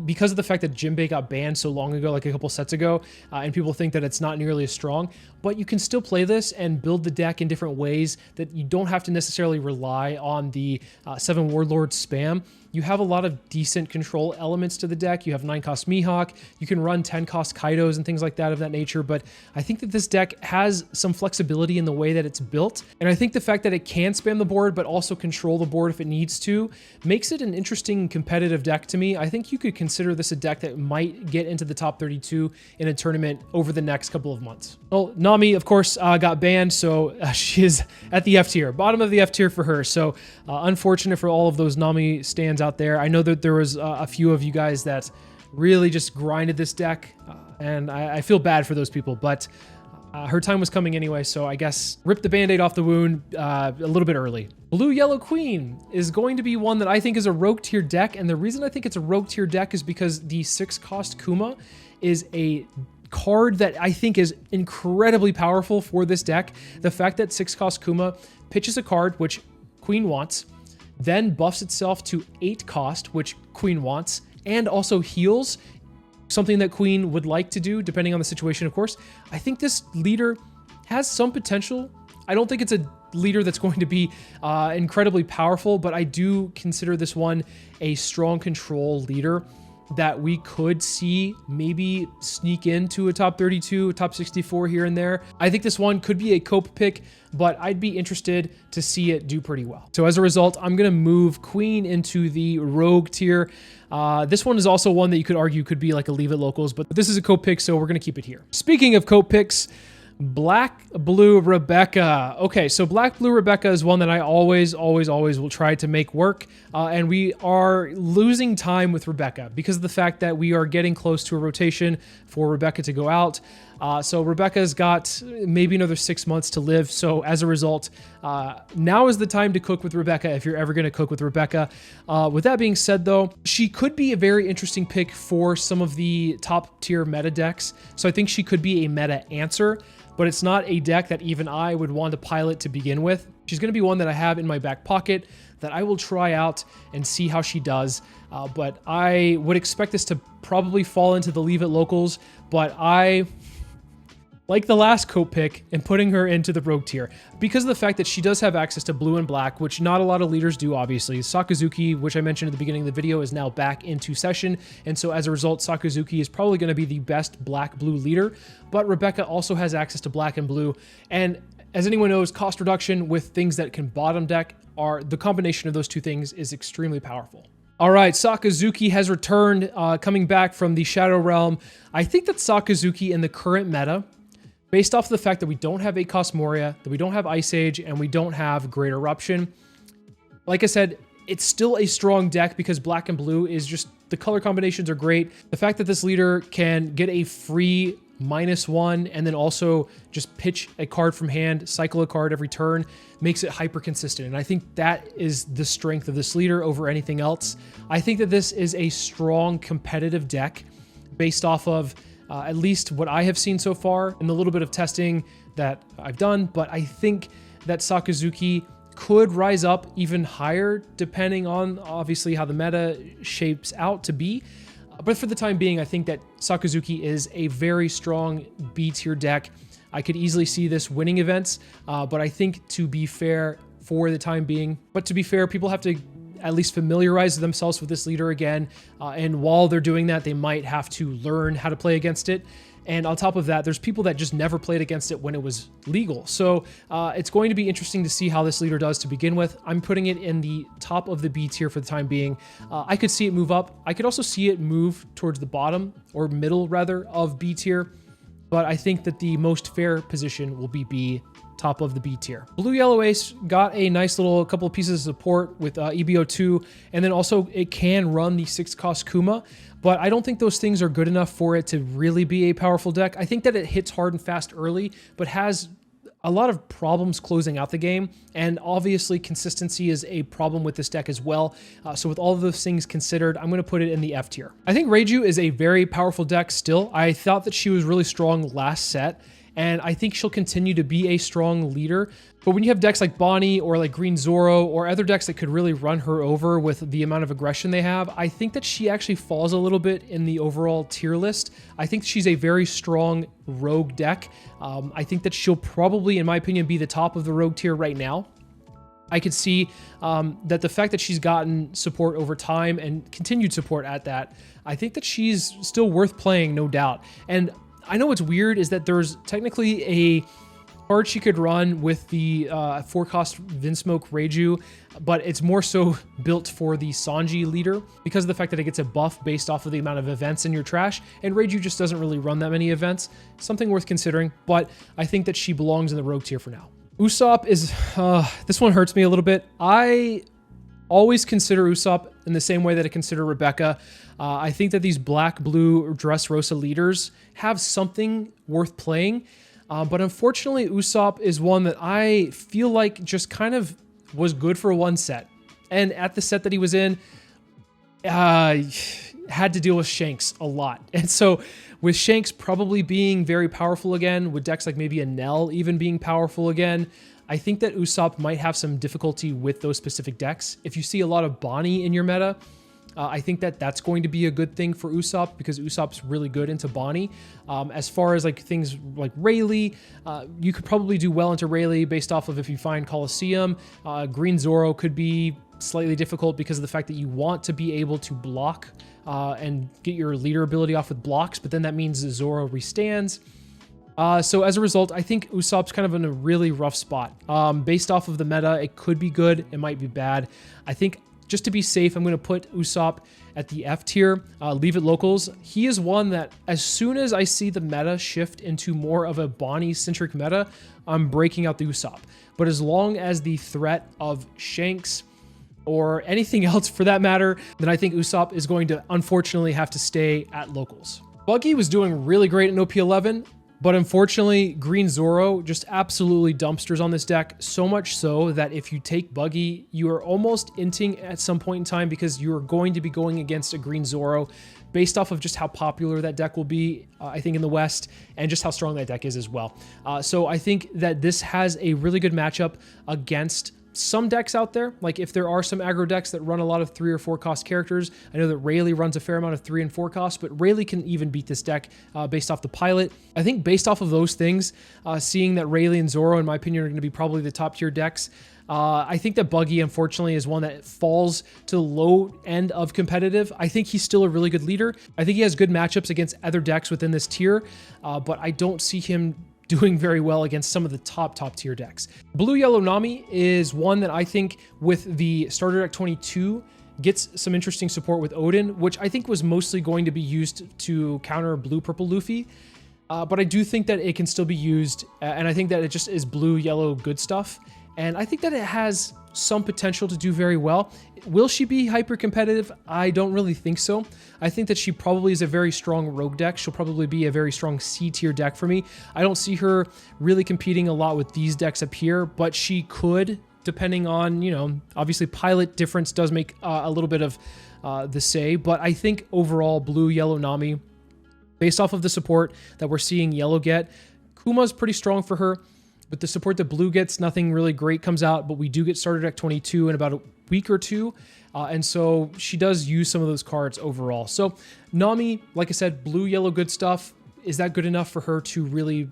[SPEAKER 1] because of the fact that Jinbe got banned so long ago, like a couple sets ago, and people think that it's not nearly as strong. But you can still play this and build the deck in different ways that you don't have to necessarily rely on the 7 Warlords spam. You have a lot of decent control elements to the deck. You have 9-cost Mihawk. You can run 10-cost Kaidos and things like that of that nature. But I think that this deck has some flexibility in the way that it's built. And I think the fact that it can spam the board, but also control the board if it needs to, makes it an interesting competitive deck to me. I think you could consider this a deck that might get into the top 32 in a tournament over the next couple of months. Well, Nami, of course, got banned, so she is at the F tier, bottom of the F tier for her. So unfortunate for all of those Nami stands out there. I know that there was a few of you guys that really just grinded this deck, and I feel bad for those people, but her time was coming anyway, so I guess rip the band-aid off the wound a little bit early. Blue Yellow Queen is going to be one that I think is a rogue tier deck, and the reason I think it's a rogue tier deck is because the 6-cost Kuma is a card that I think is incredibly powerful for this deck. The fact that 6-cost Kuma pitches a card, which Queen wants, then buffs itself to 8-cost, which Queen wants, and also heals, something that Queen would like to do, depending on the situation, of course. I think this leader has some potential. I don't think it's a leader that's going to be incredibly powerful, but I do consider this one a strong control leader that we could see maybe sneak into a top 32, a top 64 here and there. I think this one could be a cope pick, but I'd be interested to see it do pretty well. So as a result, I'm going to move Queen into the rogue tier. This one is also one that you could argue could be like a leave it locals, but this is a cope pick, so we're going to keep it here. Speaking of cope picks, Black Blue Rebecca. Okay, so Black Blue Rebecca is one that I always will try to make work, and we are losing time with Rebecca because of the fact that we are getting close to a rotation for Rebecca to go out. So Rebecca's got maybe another 6 months to live. So as a result, now is the time to cook with Rebecca if you're ever going to cook with Rebecca. With that being said, though, she could be a very interesting pick for some of the top tier meta decks. So I think she could be a meta answer, but it's not a deck that even I would want to pilot to begin with. She's going to be one that I have in my back pocket that I will try out and see how she does. But I would expect this to probably fall into the leave it locals, but I like the last cope pick and putting her into the rogue tier because of the fact that she does have access to blue and black, which not a lot of leaders do, obviously. Sakazuki, which I mentioned at the beginning of the video, is now back into session, and so as a result, Sakazuki is probably going to be the best black-blue leader, but Rebecca also has access to black and blue, and as anyone knows, cost reduction with things that can bottom deck are the combination of those two things is extremely powerful. All right, Sakazuki has returned, coming back from the Shadow Realm. I think that Sakazuki in the current meta based off of the fact that we don't have Gecko Moria, that we don't have Ice Age, and we don't have Great Eruption. Like I said, it's still a strong deck because black and blue is just, the color combinations are great. The fact that this leader can get a free -1 and then also just pitch a card from hand, cycle a card every turn, makes it hyper consistent. And I think that is the strength of this leader over anything else. I think that this is a strong competitive deck based off of at least what I have seen so far and the little bit of testing that I've done. But I think that Sakazuki could rise up even higher depending on obviously how the meta shapes out to be. But for the time being, I think that Sakazuki is a very strong B tier deck. I could easily see this winning events, but I think to be fair for the time being, people have to at least familiarize themselves with this leader again. And while they're doing that, they might have to learn how to play against it. And on top of that, there's people that just never played against it when it was legal. So it's going to be interesting to see how this leader does to begin with. I'm putting it in the top of the B tier for the time being. I could see it move up. I could also see it move towards the bottom or middle rather of B tier. But I think that the most fair position will be B, top of the B tier. Blue Yellow Ace got a nice little couple of pieces of support with EBO2, and then also it can run the 6-cost Kuma, but I don't think those things are good enough for it to really be a powerful deck. I think that it hits hard and fast early, but has a lot of problems closing out the game, and obviously consistency is a problem with this deck as well. So with all of those things considered, I'm going to put it in the F tier. I think Reiju is a very powerful deck still. I thought that she was really strong last set, and I think she'll continue to be a strong leader. But when you have decks like Bonney or like Green Zoro or other decks that could really run her over with the amount of aggression they have, I think that she actually falls a little bit in the overall tier list. I think she's a very strong rogue deck. I think that she'll probably, in my opinion, be the top of the rogue tier right now. I could see that the fact that she's gotten support over time and continued support at that, I think that she's still worth playing, no doubt. And I know what's weird is that there's technically a card she could run with the 4-cost Vinsmoke Reiju, but it's more so built for the Sanji leader because of the fact that it gets a buff based off of the amount of events in your trash, and Reiju just doesn't really run that many events. Something worth considering, but I think that she belongs in the rogue tier for now. Usopp is, this one hurts me a little bit. I always consider Usopp in the same way that I consider Rebecca. I think that these black, blue, Dressrosa leaders have something worth playing. But unfortunately, Usopp is one that I feel like just kind of was good for one set. And at the set that he was in, had to deal with Shanks a lot. And so with Shanks probably being very powerful again, with decks like maybe a Nell even being powerful again, I think that Usopp might have some difficulty with those specific decks. If you see a lot of Bonney in your meta, I think that that's going to be a good thing for Usopp because Usopp's really good into Bonney. As far as like things like Rayleigh, you could probably do well into Rayleigh based off of if you find Colosseum. Green Zoro could be slightly difficult because of the fact that you want to be able to block and get your leader ability off with blocks, but then that means Zoro restands. So as a result, I think Usopp's kind of in a really rough spot. Based off of the meta, it could be good, it might be bad. I think just to be safe, I'm going to put Usopp at the F tier, leave it locals. He is one that as soon as I see the meta shift into more of a Bonney-centric meta, I'm breaking out the Usopp. But as long as the threat of Shanks or anything else for that matter, then I think Usopp is going to unfortunately have to stay at locals. Buggy was doing really great in OP 11. But unfortunately, Green Zoro just absolutely dumpsters on this deck, so much so that if you take Buggy, you are almost inting at some point in time because you are going to be going against a Green Zoro based off of just how popular that deck will be, I think, in the West, and just how strong that deck is as well. So I think that this has a really good matchup against some decks out there. Like if there are some aggro decks that run a lot of 3 or 4 cost characters, I know that Rayleigh runs a fair amount of 3 and 4 costs, but Rayleigh can even beat this deck based off the pilot. I think based off of those things, seeing that Rayleigh and Zoro, in my opinion, are going to be probably the top tier decks, I think that Buggy, unfortunately, is one that falls to the low end of competitive. I think he's still a really good leader. I think he has good matchups against other decks within this tier, but I don't see him doing very well against some of the top tier decks. Blue Yellow Nami is one that I think with the starter deck 22 gets some interesting support with Oden, which I think was mostly going to be used to counter blue purple Luffy. but I do think that it can still be used, and I think that it just is blue, yellow, good stuff. And I think that it has some potential to do very well. Will she be hyper competitive? I don't really think so. I think that she probably is a very strong rogue deck. She'll probably be a very strong C tier deck for me. I don't see her really competing a lot with these decks up here, but she could, depending on, you know, obviously pilot difference does make a little bit of the say, but I think overall blue, yellow Nami, based off of the support that we're seeing yellow get, Kuma's pretty strong for her. With the support that blue gets, nothing really great comes out, but we do get starter deck 22 in about a week or two. And so she does use some of those cards overall. So Nami, like I said, blue, yellow, good stuff. Is that good enough for her to really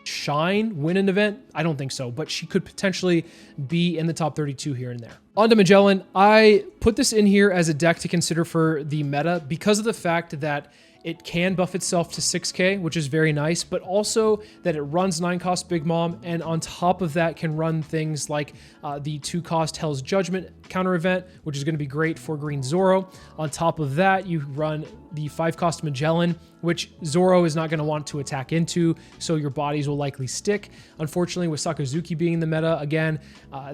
[SPEAKER 1] shine, win an event? I don't think so, but she could potentially be in the top 32 here and there. On to Magellan. I put this in here as a deck to consider for the meta because of the fact that it can buff itself to 6k, which is very nice, but also that it runs 9-cost Big Mom, and on top of that can run things like the 2-cost Hell's Judgment counter event, which is going to be great for Green Zoro. On top of that, you run the 5-cost Magellan, which Zoro is not going to want to attack into, so your bodies will likely stick. Unfortunately, with Sakazuki being in the meta, again,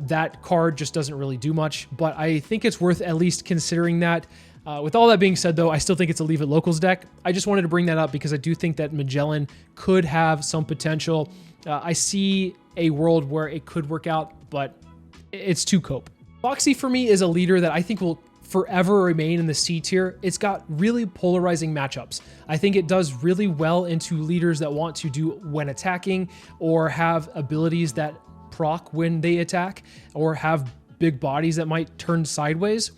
[SPEAKER 1] that card just doesn't really do much, but I think it's worth at least considering that. With all that being said, though, I still think it's a Leave It Locals deck. I just wanted to bring that up because I do think that Magellan could have some potential. I see a world where it could work out, but it's too cope. Foxy, for me, is a leader that I think will forever remain in the C tier. It's got really polarizing matchups. I think it does really well into leaders that want to do when attacking or have abilities that proc when they attack or have big bodies that might turn sideways.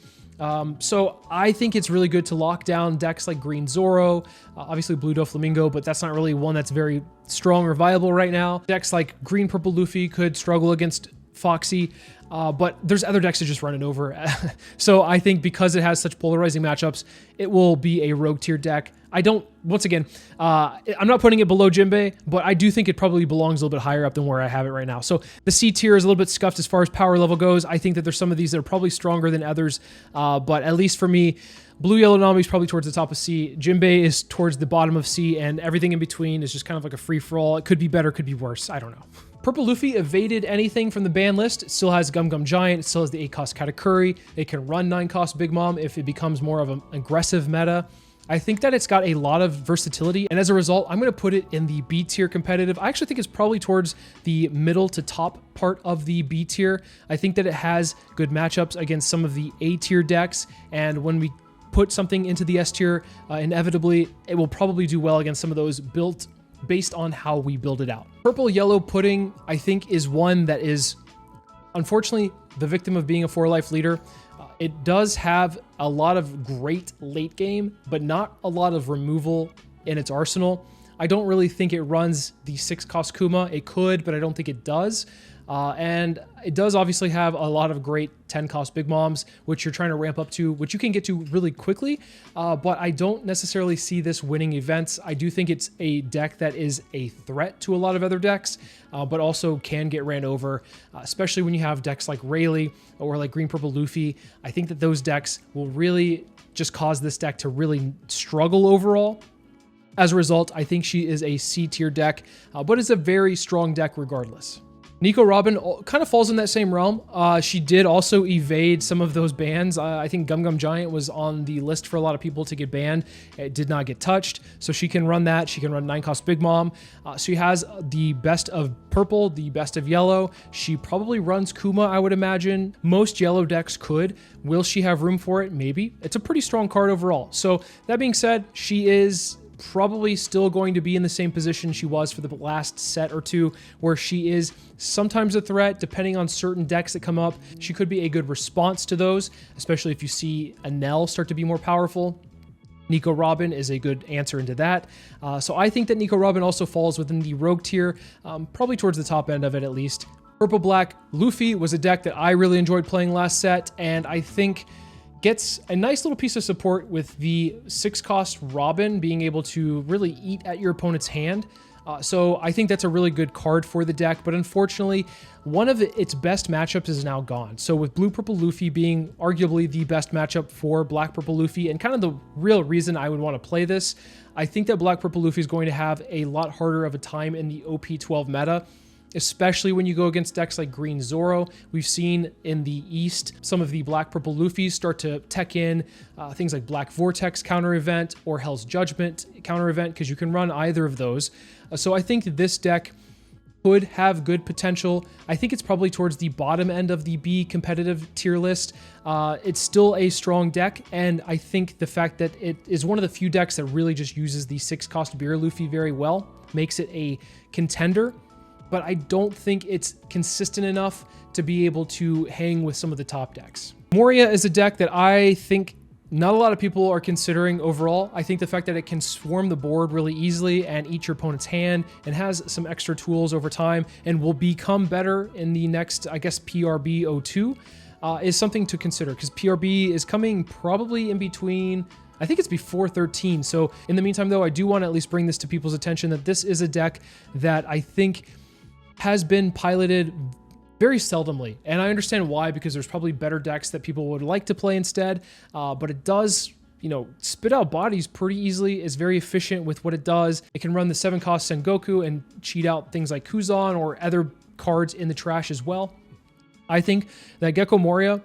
[SPEAKER 1] So I think it's really good to lock down decks like Green Zoro, obviously Blue Doflamingo, but that's not really one that's very strong or viable right now. Decks like Green Purple Luffy could struggle against Foxy, but there's other decks that just run it over. So I think because it has such polarizing matchups, it will be a rogue tier deck. Once again, I'm not putting it below Jinbe, but I do think it probably belongs a little bit higher up than where I have it right now. So the C tier is a little bit scuffed as far as power level goes. I think that there's some of these that are probably stronger than others, but at least for me, Blue Yellow Nami is probably towards the top of C. Jinbe is towards the bottom of C, and everything in between is just kind of like a free-for-all. It could be better, could be worse. I don't know. Purple Luffy evaded anything from the ban list. It still has Gum Gum Giant. It still has the 8-cost Katakuri. It can run 9-cost Big Mom if it becomes more of an aggressive meta. I think that it's got a lot of versatility, and as a result, I'm going to put it in the B tier competitive. I actually think it's probably towards the middle to top part of the B tier. I think that it has good matchups against some of the A tier decks, and when we put something into the S tier, inevitably, it will probably do well against some of those built based on how we build it out. Purple Yellow Pudding, I think, is one that is unfortunately the victim of being a 4-life leader. It does have a lot of great late game, but not a lot of removal in its arsenal. I don't really think it runs the 6-cost Kuma. It could, but I don't think it does. And it does obviously have a lot of great 10-cost Big Moms, which you're trying to ramp up to, which you can get to really quickly. But I don't necessarily see this winning events. I do think it's a deck that is a threat to a lot of other decks, but also can get ran over, especially when you have decks like Rayleigh or like Green Purple Luffy. I think that those decks will really just cause this deck to really struggle overall. As a result, I think she is a C tier deck, but it's a very strong deck regardless. Nico Robin kind of falls in that same realm. She did also evade some of those bans. I think Gum Gum Giant was on the list for a lot of people to get banned. It did not get touched, so she can run that. She can run 9-cost Big Mom. She has the best of purple, the best of yellow. She probably runs Kuma, I would imagine. Most yellow decks could. Will she have room for it? Maybe. It's a pretty strong card overall. So that being said, she is probably still going to be in the same position she was for the last set or two, where she is sometimes a threat depending on certain decks that come up. She could be a good response to those, especially if you see a Nell start to be more powerful. Nico Robin is a good answer into that. So I think that Nico Robin also falls within the rogue tier, probably towards the top end of it at least. Purple Black Luffy was a deck that I really enjoyed playing last set, and I think gets a nice little piece of support with the 6-cost Robin being able to really eat at your opponent's hand. So I think that's a really good card for the deck, but unfortunately, one of its best matchups is now gone. So with Blue Purple Luffy being arguably the best matchup for Black Purple Luffy, and kind of the real reason I would want to play this, I think that Black Purple Luffy is going to have a lot harder of a time in the OP12 meta, especially when you go against decks like Green Zoro. We've seen in the East some of the Black Purple Luffys start to tech in things like Black Vortex counter event or Hell's Judgment counter event, because you can run either of those. So I think this deck could have good potential. I think it's probably towards the bottom end of the B competitive tier list. It's still a strong deck, and I think the fact that it is one of the few decks that really just uses the 6-cost Beer Luffy very well makes it a contender, but I don't think it's consistent enough to be able to hang with some of the top decks. Moria is a deck that I think not a lot of people are considering overall. I think the fact that it can swarm the board really easily and eat your opponent's hand and has some extra tools over time and will become better in the next, I guess, PRB 02 is something to consider, because PRB is coming probably in between, I think it's before 13. So in the meantime, though, I do want to at least bring this to people's attention that this is a deck that I think has been piloted very seldomly, and I understand why, because there's probably better decks that people would like to play instead, but it does, you know, spit out bodies pretty easily, is very efficient with what it does. It can run the 7-cost Sengoku and cheat out things like Kuzan or other cards in the trash as well. I think that Gecko Moria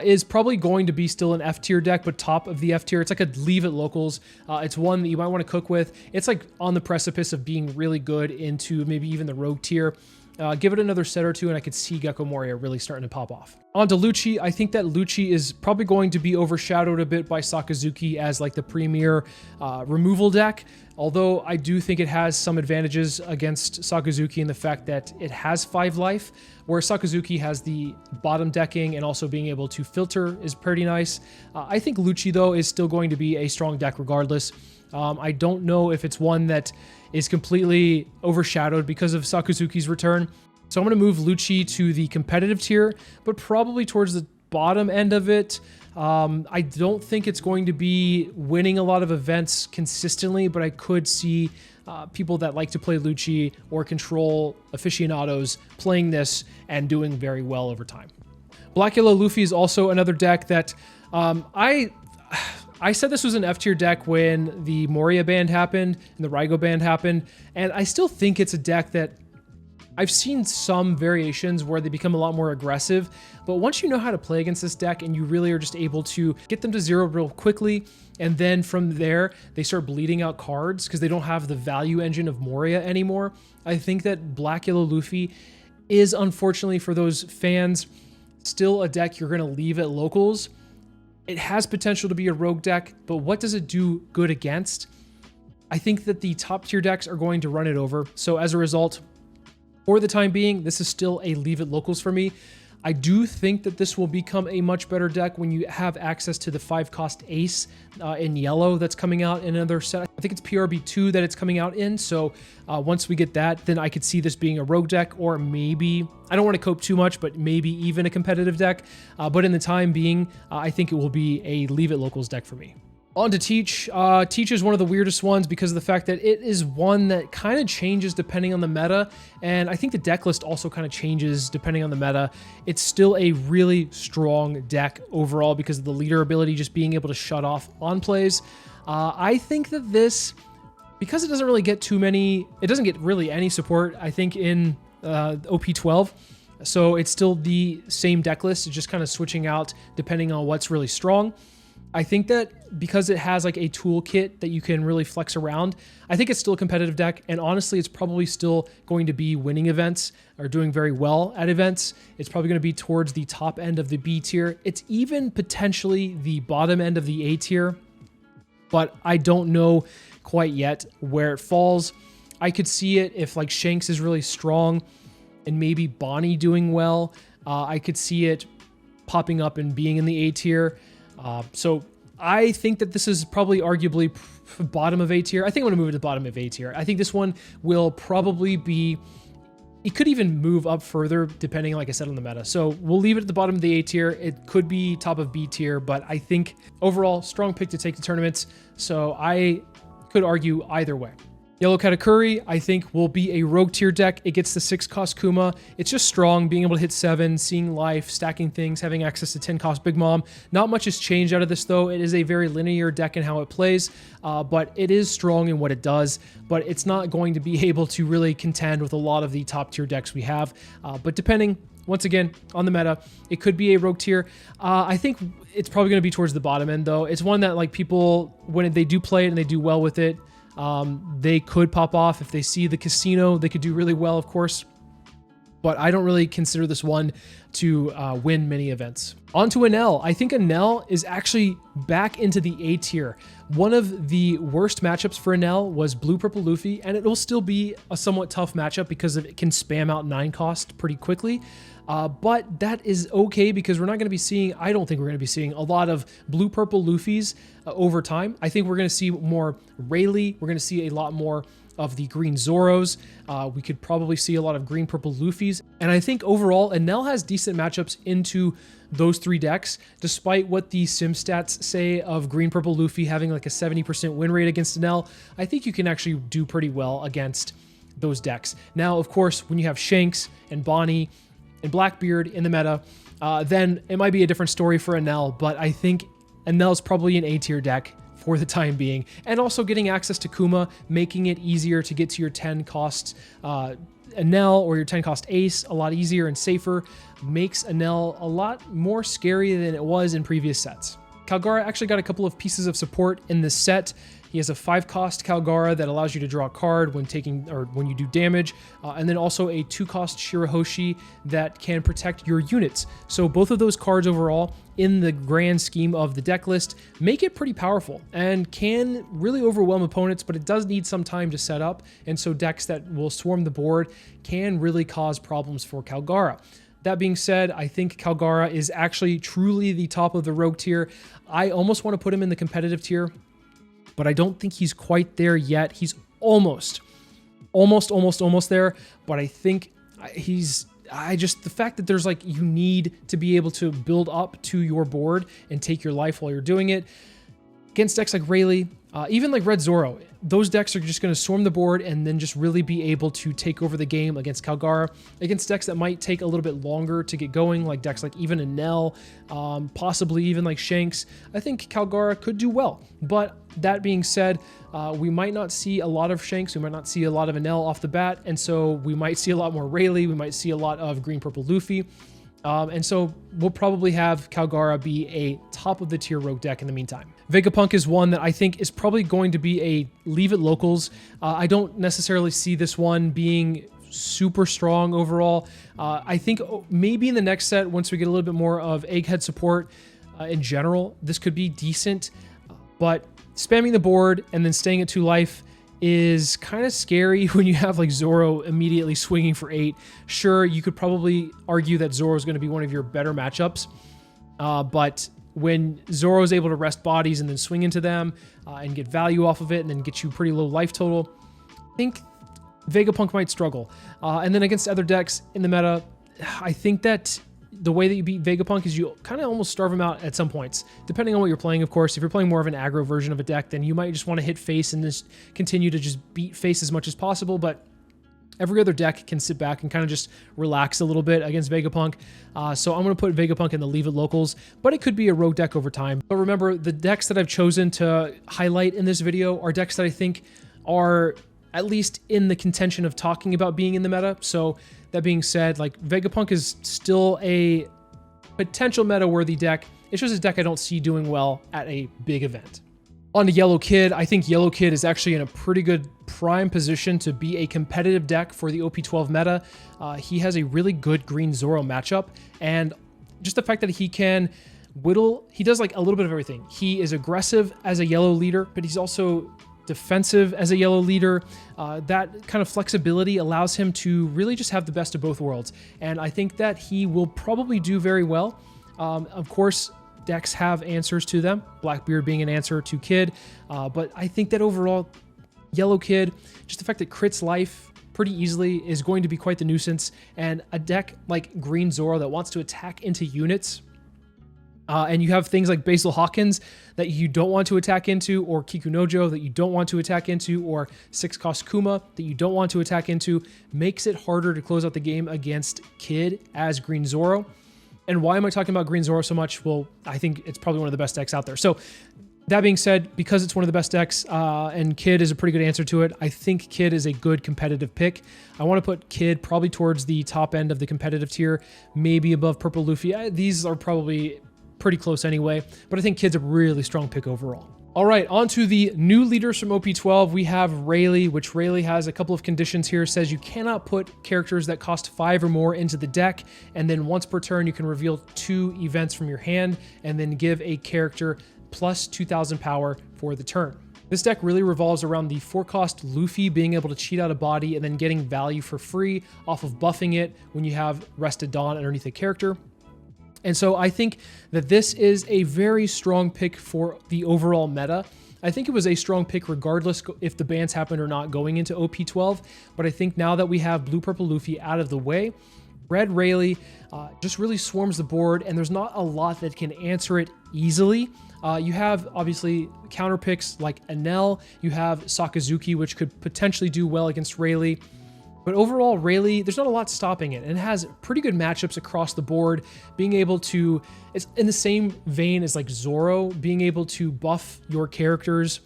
[SPEAKER 1] is probably going to be still an F tier deck, but top of the F tier. It's like a leave it locals. It's one that you might want to cook with. It's like on the precipice of being really good into maybe even the rogue tier. Give it another set or two, and I could see Gecko Moria really starting to pop off. On to Lucci. I think that Lucci is probably going to be overshadowed a bit by Sakazuki as like the premier removal deck, although I do think it has some advantages against Sakazuki in the fact that it has 5 life, where Sakazuki has the bottom decking and also being able to filter is pretty nice. I think Lucci, though, is still going to be a strong deck regardless. I don't know if it's one that is completely overshadowed because of Sakazuki's return. So I'm going to move Lucci to the competitive tier, but probably towards the bottom end of it. I don't think it's going to be winning a lot of events consistently, but I could see people that like to play Lucci or control aficionados playing this and doing very well over time. Black Yellow Luffy is also another deck that I said this was an F tier deck when the Moria band happened and the Raigo band happened, and I still think it's a deck that I've seen some variations where they become a lot more aggressive, but once you know how to play against this deck and you really are just able to get them to 0 real quickly, and then from there they start bleeding out cards because they don't have the value engine of Moria anymore, I think that Black Yellow Luffy is, unfortunately for those fans, still a deck you're going to leave at locals. It has potential to be a rogue deck, but what does it do good against? I think that the top tier decks are going to run it over. So as a result, for the time being, this is still a leave it locals for me. I do think that this will become a much better deck when you have access to the 5-cost Ace in yellow that's coming out in another set. I think it's PRB 2 that it's coming out in. So once we get that, then I could see this being a rogue deck, or maybe, I don't want to cope too much, but maybe even a competitive deck. But in the time being, I think it will be a leave it locals deck for me. On to Teach. Teach is one of the weirdest ones because of the fact that it is one that kind of changes depending on the meta, and I think the deck list also kind of changes depending on the meta. It's still a really strong deck overall because of the leader ability just being able to shut off on plays. I think that this, because it doesn't really get too many, it doesn't get really any support, I think, in OP12. So it's still the same deck list, it's just kind of switching out depending on what's really strong. I think that because it has like a toolkit that you can really flex around, I think it's still a competitive deck, and honestly, it's probably still going to be winning events or doing very well at events. It's probably going to be towards the top end of the B tier. It's even potentially the bottom end of the A tier, but I don't know quite yet where it falls. I could see it if like Shanks is really strong and maybe Bonney doing well. I could see it popping up and being in the A tier. So I think that this is probably arguably bottom of A tier. I think I'm going to move it to the bottom of A tier. I think this one will probably be, it could even move up further depending, like I said, on the meta. So we'll leave it at the bottom of the A tier. It could be top of B tier, but I think overall strong pick to take to tournaments. So I could argue either way. Yellow Katakuri, I think, will be a rogue tier deck. It gets the 6 cost Kuma. It's just strong, being able to hit 7, seeing life, stacking things, having access to 10 cost Big Mom. Not much has changed out of this, though. It is a very linear deck in how it plays, but it is strong in what it does, but it's not going to be able to really contend with a lot of the top tier decks we have. But depending, once again, on the meta, it could be a rogue tier. I think it's probably going to be towards the bottom end, though. It's one that, like, people, when they do play it and they do well with it, they could pop off. If they see the casino, they could do really well, of course. But I don't really consider this one to win many events. On to Enel. I think Enel is actually back into the A tier. One of the worst matchups for Enel was Blue-Purple Luffy, and it will still be a somewhat tough matchup because it can spam out 9 cost pretty quickly. But that is okay because we're not going to be seeing, I don't think we're going to be seeing a lot of Blue-Purple Luffys over time. I think we're going to see more Rayleigh. We're going to see a lot more of the green Zoros. We could probably see a lot of green-purple Luffys. And I think overall, Enel has decent matchups into those 3 decks, despite what the sim stats say of green-purple Luffy having like a 70% win rate against Enel. I think you can actually do pretty well against those decks. Now, of course, when you have Shanks and Bonney and Blackbeard in the meta, then it might be a different story for Enel, but I think Enel's probably an A tier deck for the time being. And also getting access to Kuma, making it easier to get to your 10 cost Enel or your 10 cost Ace a lot easier and safer, makes Enel a lot more scary than it was in previous sets. Kalgara actually got a couple of pieces of support in this set. He has a 5 cost Kalgara that allows you to draw a card when taking or when you do damage, and then also a 2 cost Shirahoshi that can protect your units. So both of those cards overall, in the grand scheme of the deck list, make it pretty powerful and can really overwhelm opponents, but it does need some time to set up, and so decks that will swarm the board can really cause problems for Kalgara. That being said, I think Kalgara is actually truly the top of the rogue tier. I almost want to put him in the competitive tier, but I don't think he's quite there yet. He's almost there, but I think the fact that there's like, you need to be able to build up to your board and take your life while you're doing it. Against decks like Rayleigh, even like Red Zoro, those decks are just going to swarm the board and then just really be able to take over the game against Kalgara. Against decks that might take a little bit longer to get going, like decks like even Enel, possibly even like Shanks, I think Kalgara could do well. But that being said, we might not see a lot of Shanks, we might not see a lot of Enel off the bat, and so we might see a lot more Rayleigh, we might see a lot of green-purple Luffy. And so we'll probably have Kalgara be a top of the tier rogue deck in the meantime. Vegapunk is one that I think is probably going to be a leave it locals. I don't necessarily see this one being super strong overall. I think maybe in the next set, once we get a little bit more of egghead support in general, this could be decent, but spamming the board and then staying at 2 life is kind of scary when you have like Zoro immediately swinging for 8. Sure, you could probably argue that Zoro is going to be one of your better matchups, but when Zoro is able to rest bodies and then swing into them and get value off of it and then get you pretty low life total, I think Vegapunk might struggle. And then against other decks in the meta, I think that the way that you beat Vegapunk is you kind of almost starve him out at some points, depending on what you're playing, of course. If you're playing more of an aggro version of a deck, then you might just want to hit face and just continue to just beat face as much as possible, but every other deck can sit back and kind of just relax a little bit against Vegapunk. So I'm going to put Vegapunk in the leave it locals, but it could be a rogue deck over time. But remember, the decks that I've chosen to highlight in this video are decks that I think are at least in the contention of talking about being in the meta. So that being said, like, Vegapunk is still a potential meta-worthy deck. It's just a deck I don't see doing well at a big event. On to Yellow Kid. I think Yellow Kid is actually in a pretty good prime position to be a competitive deck for the OP12 meta. He has a really good Green Zoro matchup, and just the fact that he can whittle, he does like a little bit of everything. He is aggressive as a yellow leader, but he's also defensive as a yellow leader. That kind of flexibility allows him to really just have the best of both worlds, and I think that he will probably do very well. Of course, decks have answers to them, Blackbeard being an answer to Kid, but I think that overall, Yellow Kid, just the fact that crits life pretty easily is going to be quite the nuisance, and a deck like Green Zoro that wants to attack into units And you have things like Basil Hawkins that you don't want to attack into, or Kikunojo that you don't want to attack into, or 6-cost Kuma that you don't want to attack into, makes it harder to close out the game against Kid as Green Zoro. And why am I talking about Green Zoro so much? Well, I think it's probably one of the best decks out there. So that being said, because it's one of the best decks, and Kid is a pretty good answer to it, I think Kid is a good competitive pick. I want to put Kid probably towards the top end of the competitive tier, maybe above Purple Luffy. These are probably pretty close anyway, but I think Kid's a really strong pick overall. All right, on to the new leaders from OP12. We have Rayleigh, which Rayleigh has a couple of conditions here. It says you cannot put characters that cost 5 or more into the deck, and then once per turn, you can reveal 2 events from your hand, and then give a character plus 2,000 power for the turn. This deck really revolves around the 4-cost Luffy being able to cheat out a body and then getting value for free off of buffing it when you have Rested Dawn underneath a character. And so I think that this is a very strong pick for the overall meta. I think it was a strong pick regardless if the bans happened or not going into OP12, but I think now that we have Blue Purple Luffy out of the way, Red Rayleigh just really swarms the board, and there's not a lot that can answer it easily. You have obviously counter picks like Enel, you have Sakazuki, which could potentially do well against Rayleigh. But overall, Rayleigh, there's not a lot stopping it, and it has pretty good matchups across the board. Being able to, it's in the same vein as like Zoro, being able to buff your characters,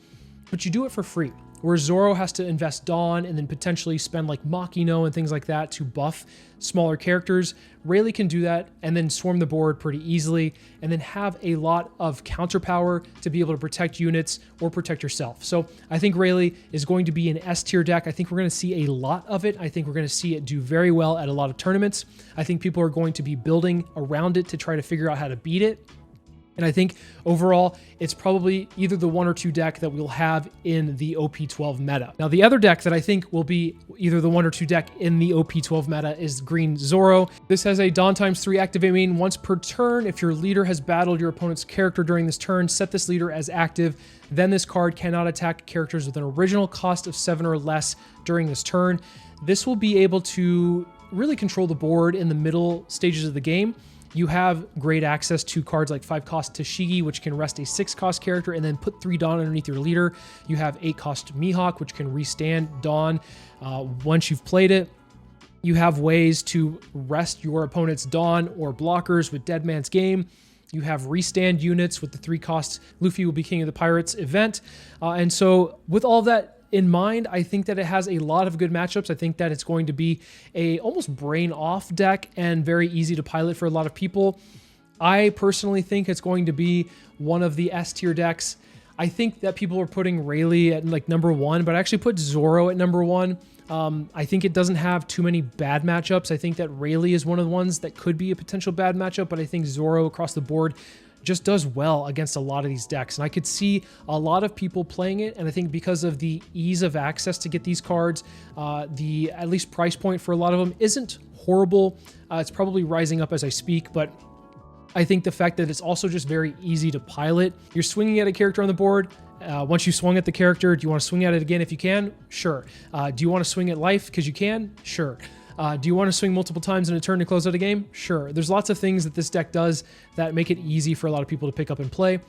[SPEAKER 1] but you do it for free. Where Zoro has to invest Dawn and then potentially spend like Makino and things like that to buff smaller characters, Rayleigh can do that and then swarm the board pretty easily and then have a lot of counter power to be able to protect units or protect yourself. So I think Rayleigh is going to be an S tier deck. I think we're going to see a lot of it. I think we're going to see it do very well at a lot of tournaments. I think people are going to be building around it to try to figure out how to beat it. And I think overall, it's probably either the 1 or 2 deck that we'll have in the OP12 meta. Now, the other deck that I think will be either the 1 or 2 deck in the OP12 meta is Green Zoro. This has a Dawn ×3 activate main once per turn. If your leader has battled your opponent's character during this turn, set this leader as active. Then this card cannot attack characters with an original cost of 7 or less during this turn. This will be able to really control the board in the middle stages of the game. You have great access to cards like 5-cost Tashigi, which can rest a 6-cost character and then put 3 Dawn underneath your leader. You have 8-cost Mihawk, which can restand Dawn once you've played it. You have ways to rest your opponent's Dawn or blockers with Dead Man's Game. You have restand units with the 3-cost Luffy will be King of the Pirates event. And so with all that in mind, I think that it has a lot of good matchups. I think that it's going to be a almost brain off deck and very easy to pilot for a lot of people. I personally think it's going to be one of the S tier decks. I think that people are putting Rayleigh at like number 1, but I actually put Zoro at number 1. I think it doesn't have too many bad matchups. I think that Rayleigh is one of the ones that could be a potential bad matchup, but I think Zoro across the board just does well against a lot of these decks. And I could see a lot of people playing it. And I think because of the ease of access to get these cards, the at least price point for a lot of them isn't horrible. It's probably rising up as I speak, but I think the fact that it's also just very easy to pilot. You're swinging at a character on the board. Once you swung at the character, do you want to swing at it again if you can? Sure. Do you want to swing at life because you can? Sure. Do you want to swing multiple times in a turn to close out a game? Sure. There's lots of things that this deck does that make it easy for a lot of people to pick up and play.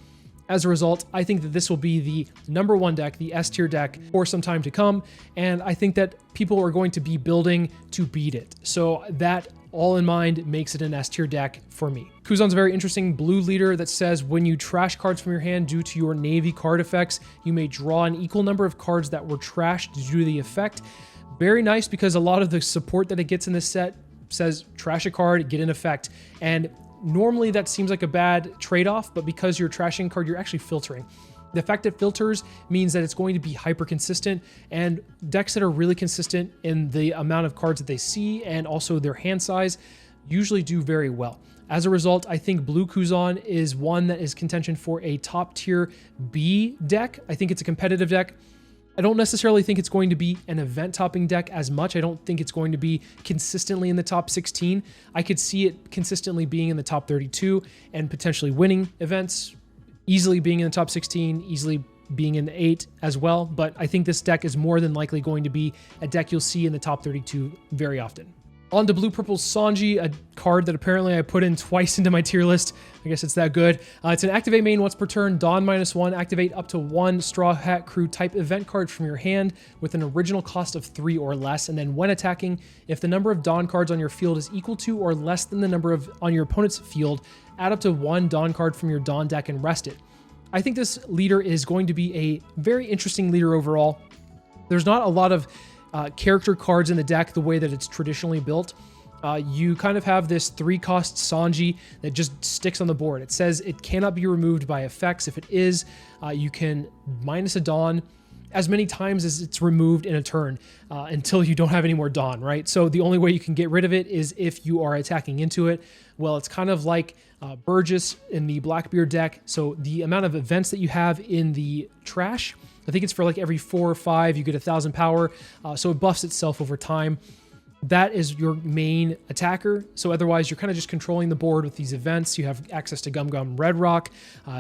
[SPEAKER 1] As a result, I think that this will be the number 1 deck, the S tier deck for some time to come. And I think that people are going to be building to beat it. So that all in mind makes it an S tier deck for me. Kuzan's a very interesting blue leader that says when you trash cards from your hand due to your Navy card effects, you may draw an equal number of cards that were trashed due to the effect. Very nice because a lot of the support that it gets in this set says trash a card, get an effect. And normally that seems like a bad trade-off, but because you're trashing a card, you're actually filtering. The fact that filters means that it's going to be hyper consistent, and decks that are really consistent in the amount of cards that they see and also their hand size usually do very well. As a result, I think Blue Kuzan is one that is contention for a top tier B deck. I think it's a competitive deck. I don't necessarily think it's going to be an event topping deck as much. I don't think it's going to be consistently in the top 16. I could see it consistently being in the top 32 and potentially winning events, easily being in the top 16, easily being in the 8 as well. But I think this deck is more than likely going to be a deck you'll see in the top 32 very often. On to Blue Purple Sanji, a card that apparently I put in twice into my tier list. I guess it's that good. It's an activate main once per turn, Dawn -1, activate up to 1 Straw Hat Crew type event card from your hand with an original cost of 3 or less. And then when attacking, if the number of Dawn cards on your field is equal to or less than the number of on your opponent's field, add up to 1 Dawn card from your Dawn deck and rest it. I think this leader is going to be a very interesting leader overall. There's not a lot of character cards in the deck the way that it's traditionally built. You kind of have this 3-cost Sanji that just sticks on the board. It says it cannot be removed by effects. If it is, you can minus a Dawn as many times as it's removed in a turn until you don't have any more Dawn, right? So the only way you can get rid of it is if you are attacking into it. Well, it's kind of like Burgess in the Blackbeard deck. So the amount of events that you have in the trash, I think it's for like every 4 or 5, you get 1,000 power. So it buffs itself over time. That is your main attacker. So otherwise, you're kind of just controlling the board with these events. You have access to Gum Gum Red Rock.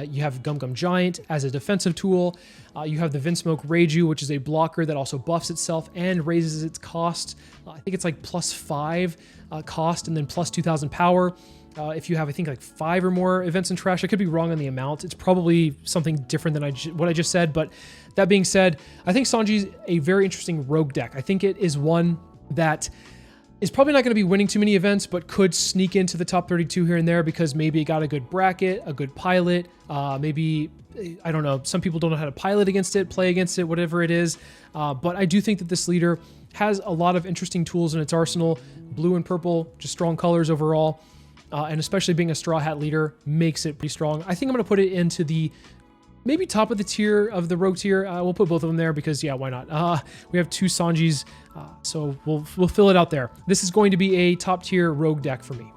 [SPEAKER 1] You have Gum Gum Giant as a defensive tool. You have the Vinsmoke Reiju, which is a blocker that also buffs itself and raises its cost. I think it's like +5 cost and then plus 2,000 power. If you have, I think, like 5 or more events in trash. I could be wrong on the amount. It's probably something different than what I just said. But that being said, I think Sanji's a very interesting rogue deck. I think it is one that is probably not going to be winning too many events, but could sneak into the top 32 here and there because maybe it got a good bracket, a good pilot, maybe, I don't know, some people don't know how to pilot against it, play against it, whatever it is. But I do think that this leader has a lot of interesting tools in its arsenal. Blue and purple, just strong colors overall. And especially being a Straw Hat leader makes it pretty strong. I think I'm going to put it into the maybe top of the tier of the rogue tier. We'll put both of them there because, yeah, why not? We have 2 Sanjis, so we'll fill it out there. This is going to be a top tier rogue deck for me.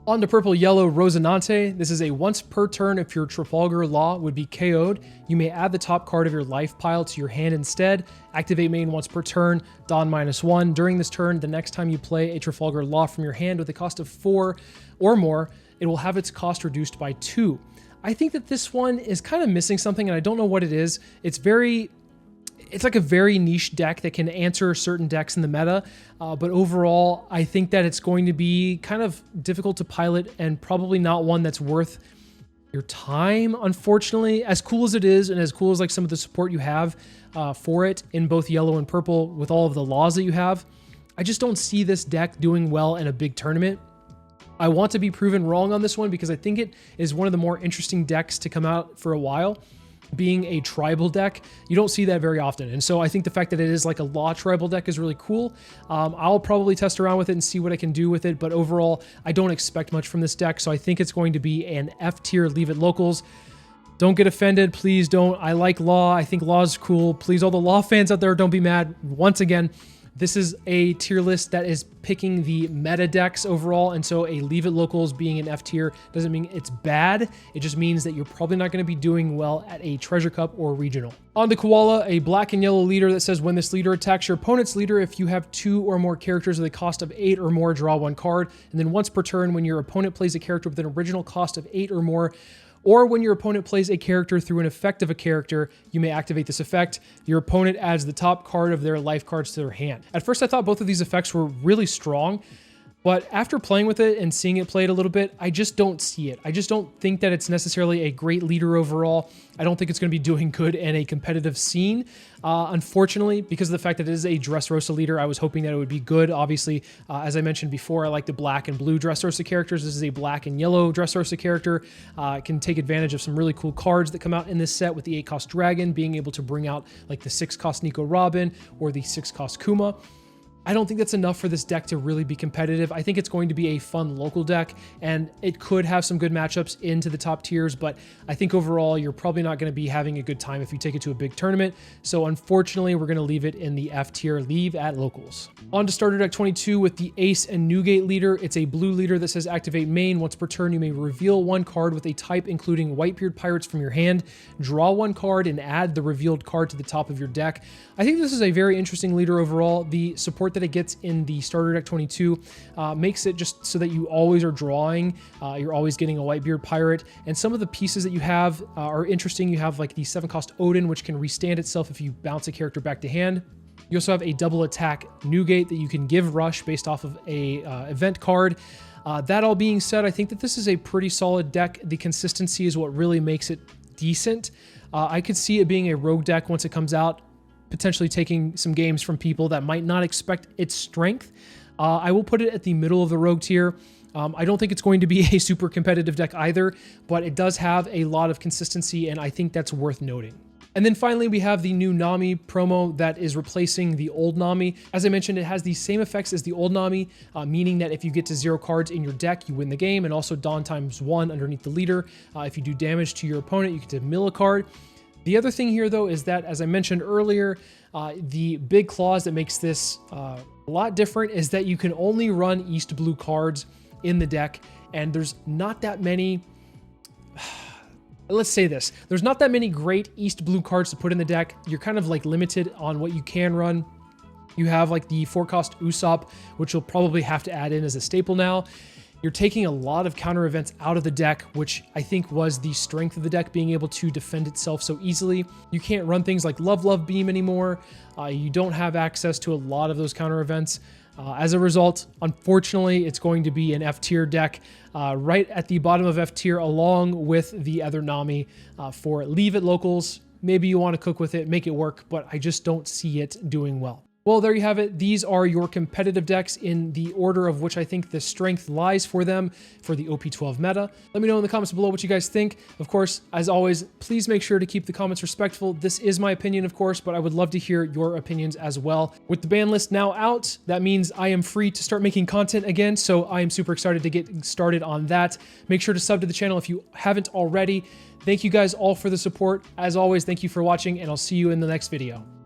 [SPEAKER 1] On to Purple Yellow Rosinante. This is a once per turn. If your Trafalgar Law would be KO'd, you may add the top card of your life pile to your hand instead. Activate main once per turn, Dawn -1. During this turn, the next time you play a Trafalgar Law from your hand with a cost of 4 or more, it will have its cost reduced by 2. I think that this one is kind of missing something, and I don't know what it is. It's like a very niche deck that can answer certain decks in the meta, but overall, I think that it's going to be kind of difficult to pilot and probably not one that's worth your time, unfortunately. As cool as it is, and as cool as like some of the support you have for it in both yellow and purple with all of the laws that you have, I just don't see this deck doing well in a big tournament. I want to be proven wrong on this one because I think it is one of the more interesting decks to come out for a while. Being a tribal deck, you don't see that very often. And so I think the fact that it is like a law tribal deck is really cool. I'll probably test around with it and see what I can do with it. But overall, I don't expect much from this deck. So I think it's going to be an F tier, leave it locals. Don't get offended. Please don't. I like law. I think law is cool. Please, all the law fans out there, don't be mad. Once again, this is a tier list that is picking the meta decks overall, and so a Leave It Locals being an F tier doesn't mean it's bad. It just means that you're probably not going to be doing well at a Treasure Cup or regional. On to Koala, a black and yellow leader that says when this leader attacks your opponent's leader, if you have 2 or more characters with a cost of 8 or more, draw 1 card, and then once per turn, when your opponent plays a character with an original cost of 8 or more, or when your opponent plays a character through an effect of a character, you may activate this effect. Your opponent adds the top card of their life cards to their hand. At first, I thought both of these effects were really strong, but after playing with it and seeing it played a little bit, I just don't see it. I just don't think that it's necessarily a great leader overall. I don't think it's going to be doing good in a competitive scene. Unfortunately, because of the fact that it is a Dressrosa leader, I was hoping that it would be good. Obviously, as I mentioned before, I like the black and blue Dressrosa characters. This is a black and yellow Dressrosa character. Can take advantage of some really cool cards that come out in this set with the 8-cost Dragon, being able to bring out like the 6-cost Nico Robin or the 6-cost Kuma. I don't think that's enough for this deck to really be competitive. I think it's going to be a fun local deck, and it could have some good matchups into the top tiers, but I think overall you're probably not going to be having a good time if you take it to a big tournament. So unfortunately, we're going to leave it in the F tier, leave at locals. On to starter deck 22 with the Ace and Newgate leader. It's a blue leader that says activate main. Once per turn, you may reveal 1 card with a type including Whitebeard Pirates from your hand, draw 1 card, and add the revealed card to the top of your deck. I think this is a very interesting leader overall. The support that it gets in the starter deck 22 makes it just so that you always are drawing. You're always getting a Whitebeard Pirate, and some of the pieces that you have are interesting. You have like the 7-cost Oden, which can restand itself if you bounce a character back to hand. You also have a double attack Newgate that you can give Rush based off of a event card. That all being said, I think that this is a pretty solid deck. The consistency is what really makes it decent. I could see it being a rogue deck once it comes out, potentially taking some games from people that might not expect its strength. I will put it at the middle of the rogue tier. I don't think it's going to be a super competitive deck either, but it does have a lot of consistency, and I think that's worth noting. And then finally, we have the new Nami promo that is replacing the old Nami. As I mentioned, it has the same effects as the old Nami, meaning that if you get to 0 cards in your deck, you win the game, and also Dawn ×1 underneath the leader. If you do damage to your opponent, you get to mill a card. The other thing here, though, is that, as I mentioned earlier, the big clause that makes this a lot different is that you can only run East Blue cards in the deck, and there's not that many... Let's say this. There's not that many great East Blue cards to put in the deck. You're kind of like limited on what you can run. You have like the 4-cost Usopp, which you'll probably have to add in as a staple now. You're taking a lot of counter events out of the deck, which I think was the strength of the deck, being able to defend itself so easily. You can't run things like Love Beam anymore. You don't have access to a lot of those counter events. As a result, unfortunately, it's going to be an F tier deck right at the bottom of F tier, along with the other Nami for Leave It locals. Maybe you want to cook with it, make it work, but I just don't see it doing well. Well, there you have it. These are your competitive decks in the order of which I think the strength lies for them for the OP12 meta. Let me know in the comments below what you guys think. Of course, as always, please make sure to keep the comments respectful. This is my opinion, of course, but I would love to hear your opinions as well. With the ban list now out, that means I am free to start making content again, so I am super excited to get started on that. Make sure to sub to the channel if you haven't already. Thank you guys all for the support. As always, thank you for watching, and I'll see you in the next video.